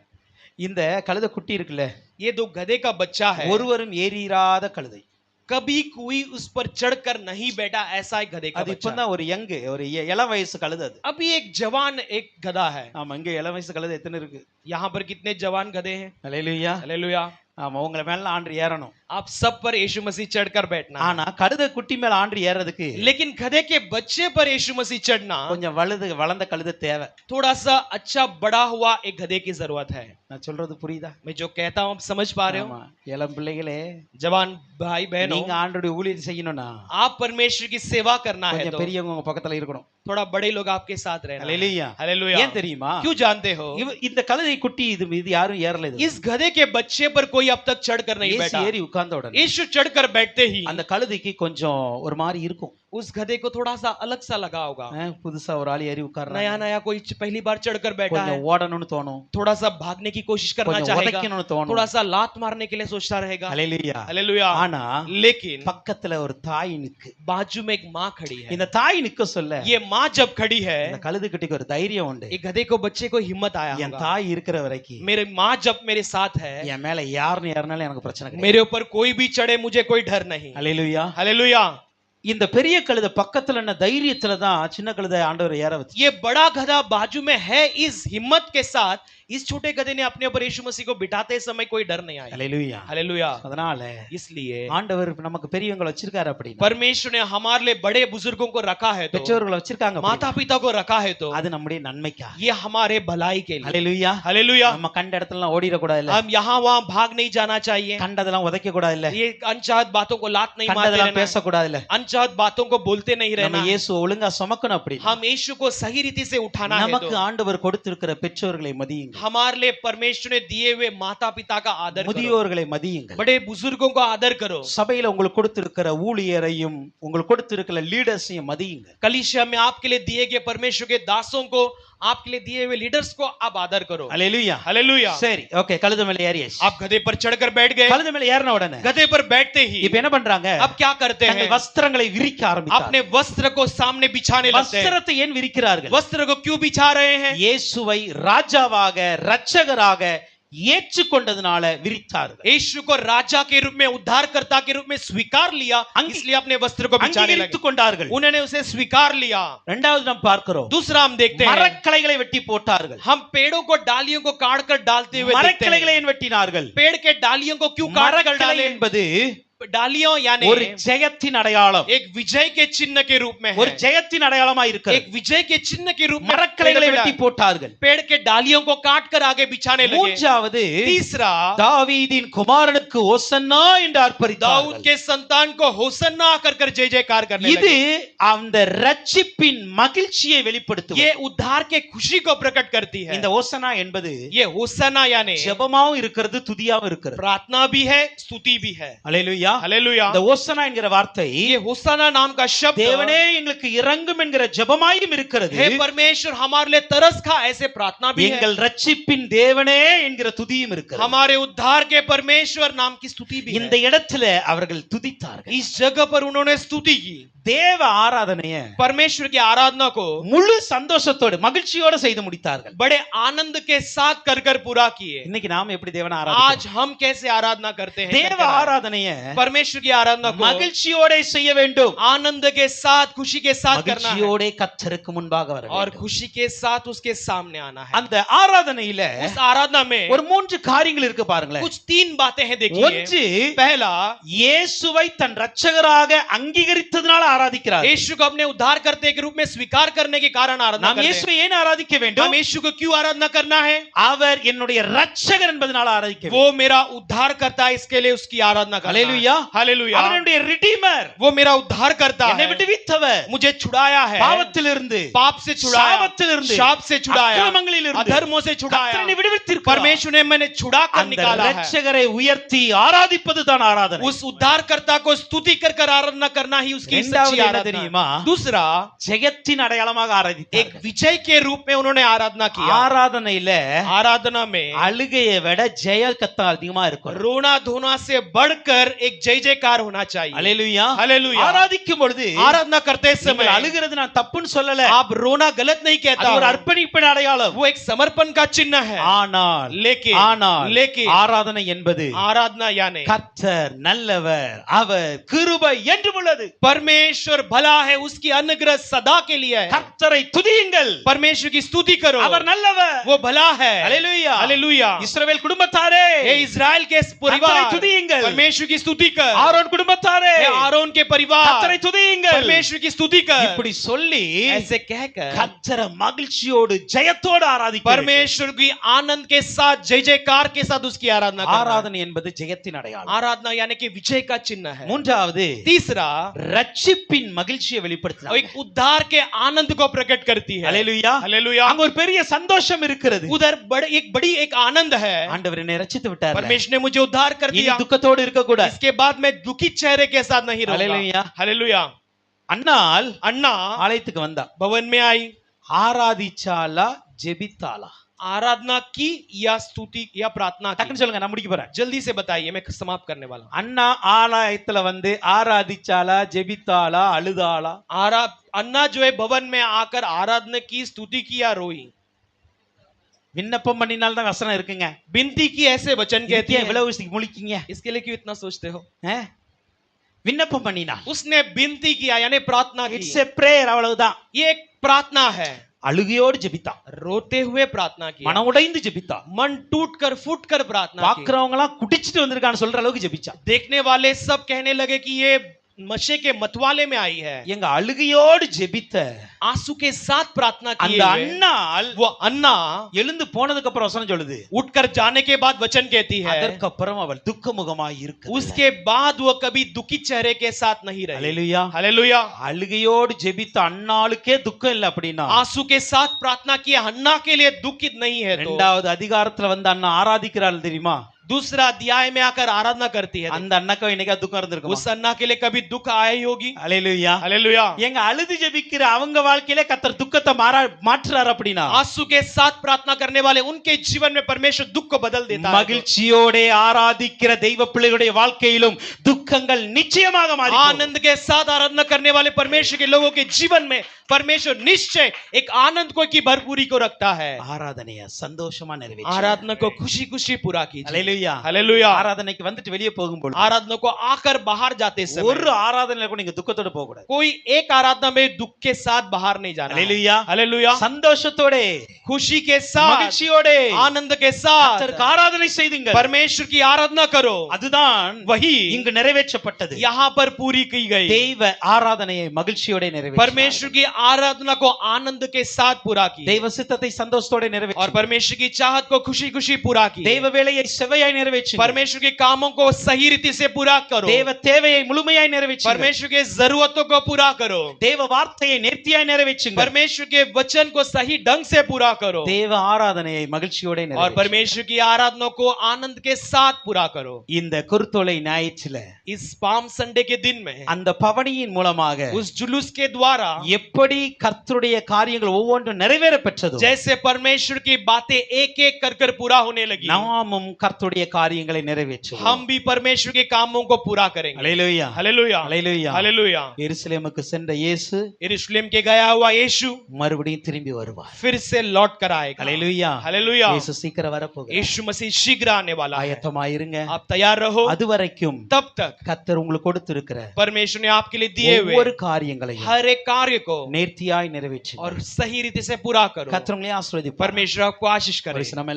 இந்த கழுதை குட்டி இருக்குல்ல, ये दो गधे का बच्चा है, ஒருவரும் ஏறிராத கழுதை. कभी कोई उस पर चढ़कर नहीं बैठा, ऐसा एक गधे का அது बच्चा. இப்பதான் ஒரு யங், ஒரு இளம் வயசு கழுதை. அது अभी एक जवान एक गधा है. ஆமா, இங்க இளம் வயசு கழுதை எத்தனை இருக்கு? यहाँ पर कितने जवान गधे हैं? Hallelujah hallelujah. ஆமா, உங்களை மேல ஆண்டு ஏறணும். आप सब पर यीशु मसीह चढ़कर बैठना. ஆனா கழுதை குட்டி மேல ஆண்டு ஏறதுக்கு लेकिन गधे के बच्चे पर यीशु मसीह चढ़ना, கொஞ்சம் வளர்ந்த கழுதை தேவை. थोड़ा सा अच्छा बड़ा हुआ एक गधे की जरूरत है. நான் சொல்றது புரியுதா? मैं जो कहता हूँ आप समझ पा रहे हो? ஆமா, இளம் பிள்ளைகளே, जवान भाई बहनों, நீங்க ஆண்டவருடைய ஊழியம் செய்யணும்னா आप परमेश्वर की सेवा करना है கொஞ்சம் तो பெரியவங்க உங்க பக்கத்துல இருக்கணும். थोड़ा बड़े लोग आपके साथ रहना है. हालेलुया. हालेलुया. ஏன் தெரியுமா? क्यों जानते हो? இந்த கழுதை குட்டி இது மீது யாரும் ஏறல. इस गधे के बच्चे पर कोई अब तक चढ़कर नहीं இயேசு बैठा. ஏறி உட்கார்ந்த உடனே यीशु चढ़कर बैठते ही அந்த கழுதைக்கு கொஞ்சம் ஒரு மாதிரி இருக்கும். उस गधे को थोड़ा सा अलग सा लगा होगा. புதுசா ஒரு ஆள் ஏறி உட்கார்றாங்க, नया नया कोई पहली बार चढ़कर बैठा है, கொஞ்சம் ஓடணும்னு தோணும், थोड़ा सा भागने की कोशिश करना கொஞ்சம் चाहेगा, உதைக்கணும்னு தோணும், थोड़ा सा लात मारने के लिए सोचता रहेगा. ஹalleluya. हालेलुया. ஆனா लेकिन பக்கத்துல ஒரு தாய் நிக்கு. बाजू में एक माँ खड़ी है. இந்த தாய் நிக்க சொல்ல ये माँ जब खड़ी है, இந்த கழுதை குட்டிக்கு ஒரு தைரியம் உண்டு. एक गधे को बच्चे को हिम्मत आया என் होगा. தாய் இருக்கிற வரைக்கும் मेरे माँ जब मेरे साथ है, என் மேல யாருன்னு ஏறினாலும் எனக்கு பிரச்சனை கிடையாது. मेरे ऊपर कोई भी चढ़े मुझे कोई डर नहीं. ஹalleluya. हालेलुया. இந்த பெரிய கழுதை பக்கத்துல என்ன தைரியத்துல தான் சின்ன கழுதை ஆண்டவர் ஏற வச்சு. ये बड़ा गधा बाजू में है, इस हिम्मत के साथ इस छोटे गधे ने अपने ऊपर यीशु मसीह को बिठाते समय कोई डर नहीं आया. ஹalleluya. हालेलुया. அதனால इसलिए ஆண்டவர் நமக்கு பெரியவங்களை வச்சிருக்காரு. அப்படினா परमेश्वर ने हमारे लिए बड़े बुजुर्गों को रखा है, तो பெற்றோர்களை வச்சிருக்காங்க, माता पिता को रखा है, तो அது நம்முடைய நன்மைக்காக. ये हमारे भलाई के लिए. ஹalleluya. हालेलुया. நம்ம கண்ட இடத்துலலாம் ஓடிர கூடாது இல்ல, हम यहाँ वहाँ भाग नहीं जाना चाहिए, கண்டதெல்லாம் உதைக்க கூடாது இல்ல, ये अनचाहत बातों को लात नहीं मारते கண்டதெல்லாம் रहना, பேச கூடாது இல்ல, अनचाहत बातों को बोलते नहीं நம்ம रहना. இயேசு ஒழுங்கா சுமக்கணும். அப்படி हम यीशु को सही रीति से उठाना है. நமக்கு तो ஆண்டவர் கொடுத்திருக்கிற பெற்றோர்களை மதியுங்கள், हमारे लिए परमेश्वर ने दिए हुए माता पिता का आदर करो, முதியோர்களை மதியுங்கள், बड़े बुजुर्गों का आदर करो, சபையில உங்களுக்கு கொடுத்திருக்கிற ஊழியரையும் உங்களுக்கு கொடுத்திருக்கிற லீடர்ஸையும் மதியுங்கள். कलीसिया में आपके लिए दिए गए परमेश्वर के दासों को, आपके लिए दिए हुए लीडर्स को आप आदर करो. ஹalleluya. हालेलुया. சரி, ஓகே, கழுதை மேல ஏறியாச்சு. आप गधे पर चढ़कर बैठ गए. கழுதை மேல ஏறின உடனே गधे पर बैठते ही இப்போ என்ன பண்றாங்க? अब क्या करते हैं? தங்கள் வஸ்திரங்களை விரிக்க ஆரம்பித்தார்கள். अपने वस्त्र को सामने बिछाने लगते हैं. வஸ்திரத்தை ஏன் விரிக்கிறார்கள்? वस्त्र को क्यों बिछा रहे हैं? இயேசுவை ராஜாவாக இரட்சகராக ஏற்றுக்கொண்டதனால விரித்தார்கள். यीशु को राजा के रूप में, उद्धारकर्ता के रूप में स्वीकार लिया, इसलिए अपने वस्त्र को बिछाने लगे. அங்கீகரித்துக் கொண்டார்கள். उन्होंने उसे स्वीकार लिया. இரண்டாவது நாம் பார்க்கிறோம், दूसरा हम देखते हैं மரக்கிளைகளை வெட்டி போட்டார்கள். हम पेड़ों को डालियों को काट कर डालते हुए देखते हैं. மரக்கிளைகளை ஏன் வெட்டினார்கள்? पेड़ के डालियों को क्यों काट कर மரக்கிளை डाले? என்பது डालियों यानी ஒரு ஜெயத்தின் அடையாளம், एक विजय के चिन्ह के रूप में ஒரு है, ஜெயத்தின் அடையாளமா இருக்கிறது. एक विजय के चिन्ह के रूप में மரக்கிளைகளை வெட்டி போட்டார்கள். पेड़ के डालियों को काट कर आगे बिछाने लगे. மூன்றாவது, तीसरा, தாவீதின் குமாரனுக்கு ஓசன்னா என்று दाऊद ஆர்ப்பரித்தார்கள். के संतान को होसन्ना कर कर जय जयकार करने இது लगे. அந்த ரட்சிப்பின் மகிழ்ச்சியை வெளிப்படுத்துவது. ये उद्धार के खुशी को प्रकट करती है. இந்த ஓசனா என்பது ये होसन्ना यानी ஜெபமாவும் இருக்கிறது, துதியாவும் இருக்கிறது. प्रार्थना भी है, स्तुति भी है. அல்லேலூயா. அல்லேலூயா हालेलुया இந்த ஓசனா என்கிற வார்த்தை ये होसाना नाम का शब्द தேவனே எங்களுக்கு இரங்கும் என்கிற ஜெபமாயும் இருக்கிறது हे परमेश्वर हमारे लिए तरस खा ऐसे प्रार्थना भी है எங்கள் ரட்சிப்பின் தேவனே என்கிற துதியும் இருக்கிறது हमारे उद्धार के परमेश्वर नाम की स्तुति भी இந்த है இடத்துல அவர்கள் துதித்தார்கள் इस जगह पर उन्होंने स्तुति की தேவ ஆராதனைய परमेश्वर की आराधना को முழு சந்தோஷத்தோடு மகிழ்ச்சியோடு செய்து முடித்தார்கள் बड़े आनंद के साथ कर कर पूरा किए இன்னைக்கு நாம எப்படி தேவனை आज ஆராதிக்கிறோம் हम कैसे आराधना करते हैं தேவ ஆராதனைய परमेश्वर की आराधना को மகிழ்ச்சியோட செய்ய வேண்டும் आनंद के साथ खुशी के साथ करना है மகிழ்ச்சியோட கர்த்தருக்கு முன்பாக வர और வேண்டும் खुशी के साथ उसके सामने आना है அந்த ஆராதனையில उस आराधना में ஒரு மூன்று காரியங்கள் இருக்கு பாருங்களேன் कुछ तीन बातें हैं देखिए ஒன்று पहला இயேசுவை தன் இரட்சகராக அங்கீகரித்ததனால ஆராதிக்கிறார் यीशु को अपने उद्धारकर्ता के रूप में स्वीकार करने के कारण आराधना நாம் करते हैं இயேசுவை ஏன் ஆராதிக்க हम வேண்டும் यीशु को क्यों आराधना करना है அவர் என்னுடைய இரட்சகர் என்பதனால ஆராதிக்க வேண்டும் वो मेरा उद्धारकर्ता है, इसके लिए उसकी आराधना करना हालेलुया है हालेलुया அவர் என்னுடைய ரிடீமர் वो मेरा उद्धारकर्ता என்னை है விடுவித்தவர் मुझे छुड़ाया है பாவத்திலிருந்து पाप से छुड़ाया சாபத்திலிருந்து शाप से छुड़ाया அக்கிரமங்களிலிருந்து अधर्मों से छुड़ाया கர்த்தர் என்னை விடுவித்திருக்கிறார் परमेश्वर ने मैंने छुड़ा कर அந்த निकाला है இரட்சகரை உயர்த்தி ஆராதிப்பது தான் ஆராதனை उस उद्धारकर्ता को स्तुति कर कर आराधना करना ही उसकी இரண்டாவது सच्ची என்ன आराधना தெரியுமா? है। दूसरा ஜெயத்தின் அடையாளமாக एक ஆராதித்தார்கள் विजय के रूप में उन्होंने आराधना किया ஆராதனையில आराधना में அழுகையை விட ஜெய கத்தம் அதிகமா இருக்கும் रोना धोना से बढ़कर एक जय जयकार होना चाहिए அல்லேலூயா हालेलुया ஆராதிக்கும் பொழுது आराधना करते समय நீங்கள் அழுகிறது நான் தப்புன்னு சொல்லல आप रोना गलत नहीं कहता அது ஒரு हूं। அர்ப்பணிப்பின் அடையாளம் वो एक समर्पण का चिन्ह है ஆனால் लेकिन ஆராதனை என்பது आराधना यानी கர்த்தர் நல்லவர் அவர் கிருபை என்றும் உள்ளது परमेश्वर भला है, उसकी अनुग्रह सदा के लिए है। கர்த்தரை துதியுங்கள் परमेश्वर की स्तुति करो, அவர் நல்லவர் वो भला है। அல்லேலூயா हालेलुया। இஸ்ரவேல் குடும்பத்தாரே हे इस्राएल के परिवार கர்த்தரை துதியுங்கள் परमेश्वर की स्तुति कर। ஆரோன் குடும்பத்தாரே हे आरोन के परिवार கர்த்தரை துதியுங்கள் परमेश्वर की स्तुति कर। இப்படி சொல்லி ऐसे कहकर கர்த்தரை மகிழ்ச்சியோடு ஜெயத்தோடு ஆராதிக்க परमेश्वर की आनंद के साथ जय जयकार के साथ उसकी आराधना करना। ஆராதனை என்பது ஜெயத்தின் அடையாளம் आराधना यानी कि विजय का चिन्ह है। மூன்றாவது तीसरा ரட்சிப்பின் மகிழ்ச்சியை வெளிப்படுத்துறாங்க एक उद्धार के आनंद को प्रकट करती है। அல்லேலூயா हालेलुया। அங்க ஒரு பெரிய சந்தோஷம் இருக்கிறது उधर बड़ी एक आनंद है। ஆண்டவர் என்னை ரட்சித்து விட்டார் परमेश्वर ने मुझे उद्धार कर இனி दिया, துக்கத்தோடு இருக்க கூடாது इसके बाद मैं दुखी चेहरे के साथ नहीं हालेलुया। रहूंगा। हालेलुया। அன்னாள் अन्ना ஆலயத்துக்கு வந்தா भवन में आई, ஆராதிச்சாலா ஜெபித்தாளா आराधना की या स्तुति या प्रार्थना की? டக்குன்னு சொல்லுங்க நான் முடிக்க போறேன் जल्दी से बताइए, मैं समाप्त करने वाला हूं। அண்ணா ஆலயத்துல வந்து ஆராதிச்சாலா ஜெபித்தாளா அழுதாளா अन्ना जो है भवन में आकर आराधना की, स्तुति की या रोई? விண்ணப்பம் பண்ணினால் தான் வசனம் இருக்குங்க बिनती की ऐसे वचन कहती है। இவ்வளவு முழிக்கீங்க इसके लिए क्यों इतना सोचते हो? விண்ணப்பம் பண்ணினா उसने बिनती किया यानी प्रार्थना की। இட்ஸ் எ பிரேயர் அவ்வளவுதான் ये एक प्रार्थना है, அழுகையோடு ஜெபித்தான் रोते हुए प्रार्थना की, மனம் உடைந்து ஜெபித்தான் मन टूट कर फूट कर प्रार्थना की। பாக்குறவங்க எல்லாம் குடிச்சிட்டு வந்திருக்கான்னு சொல்ற அளவுக்கு ஜெபிச்சான் देखने वाले सब कहने लगे कि ये नशे के मतवाले में आई है। எங்க அழுகையோடு ஜெபித்த आंसू के साथ प्रार्थना किए அந்த हुए அண்ணால் वो अन्ना எழுந்து போனதுக்கு அப்புறம் வசனம் சொல்லுது उठकर जाने के बाद वचन कहती है, அதற்கு அப்புறம் அவள் துக்கமுகமாய் இருக்கு उसके बाद वो कभी दुखी चेहरे के साथ नहीं रही। அல்லேலூயா हालेलुया। அழுகையோடு ஜெபித்த அண்ணாளுக்கே துக்கம் இல்ல அப்படின்னா आंसू के साथ प्रार्थना किए अन्ना के लिए दुखित नहीं है। तो இரண்டாவது அதிகாரத்துல வந்து அண்ணா ஆராதிக்கிறாள் தெரியுமா दूसरा अध्याय में आकर आराधना करती है। அந்த அண்ணாக்கு என்னைக்கா துக்கம் இருந்திருக்கும் उस अन्ना के लिए कभी दुख आया ही होगी। அல்லேலூயா हालेलुया। எங்க அழுது ஜெபிக்கிற அவங்க வாழ்க்கையில கர்த்தர் துக்கத்தை மாற்றுறார் அப்படின்னா आंसू के साथ प्रार्थना करने वाले उनके जीवन में परमेश्वर दुख को बदल देता है। மகிழ்ச்சியோட ஆராதிக்கிற தெய்வ பிள்ளைகளுடைய வாழ்க்கையிலும் துக்கங்கள் நிச்சயமாக மாறி आनंद के साथ आराधना करने वाले परमेश्वर के लोगों के जीवन में परमेश्वर निश्चय एक आनंद को की भरपूरी को रखता है। ஆராதனைய சந்தோஷமா நிறைவேற்று आराधना को खुशी खुशी पूरा कीजिए। அல்லேலூயா हालेलुया। ஆராதனைக்கு வந்துட்டு வெளியே போகும்போது आराधना को आकर बाहर जाते समय ஒரு ஆராதனையில கூட நீங்க துக்கத்தோட போக கூடாது कोई एक आराधना में दुख के साथ बाहर नहीं जाना है। அல்லேலூயா हालेलुया। சந்தோஷத்தோட खुशी के साथ மகிழ்ச்சியோட आनंद के साथ கர்த்தருக்கு ஆராதனை செய்யுங்கள் परमेश्वर की आराधना करो। அதுதான் वही இங்கு நிறைவேற்றப்பட்டது यहाँ पर पूरी की गई। தெய்வ ஆராதனையை மகிழ்ச்சியோட நிறைவேற்று परमेश्वर की आराधना को आनंद के साथ पूरा किए தெய்வ சித்தத்தை சந்தோஷத்தோட और நிறைவேற்றி परमेश्वर की चाहत को खुशी खुशी पूरा किए தெய்வ வேலையை செவ்வையாய் நிறைவேற்றி परमेश्वर के कामों को सही रीति से पूरा करो தேவ தேவையை முழுமையாய் நிறைவேற்றி परमेश्वर के जरूरतों को पूरा करो தேவ வார்த்தையை நேர்த்தியாய் நிறைவேற்றுங்க परमेश्वर के वचन को सही ढंग से पूरा करो தேவ ஆராதனையை மகிழ்ச்சியோட और நிறைவேற்றி परमेश्वर की आराधना को आनंद के साथ पूरा करो இந்த குருத்தோலை ஞாயிற்றுல इस पाम संडे के दिन में அந்த பவனியின் மூலமாக उस जुलूस के द्वारा எப்படி கர்த்தருடைய காரியங்கள் ஒவ்வொன்றும் நிறைவேற பெற்றதோ जैसे परमेश्वर की बातें एक एक कर पूरा होने लगी நாமும் கர்த்தருடைய காரியங்களை நிறைவேற்றுவோம் हम भी परमेश्वर के कामों को पूरा करेंगे ஹல்லேலூயா हालेलुया ஹல்லேலூயா हालेलुया எருசலேமுக்கு சென்ற இயேசு यरूशलेम के गया हुआ यीशु மறுபடியும் திரும்பி வருவார் फिर से लौट कर आएगा ஹல்லேலூயா हालेलुया இயேசு சீக்கிரம் வரப்போகிறார் यीशु मसीह शीघ्र आने वाला है ஆயத்தமாயிருங்க आप तैयार रहो அதுவரைக்கும் तब तक கர்த்தர் உங்களுக்கு கொடுத்திருக்கிற परमेश्वर ने आपके लिए दिए हुए ஒவ்வொரு காரியங்களையும் हर एक कार्य को நேர்த்தியாய் நிறைவேற்றி और सही रीति से पूरा करो கர்த்தர் உங்களை ஆசீர்வதிப்பார் परमेश्वर आपको आशीष करे நம்ம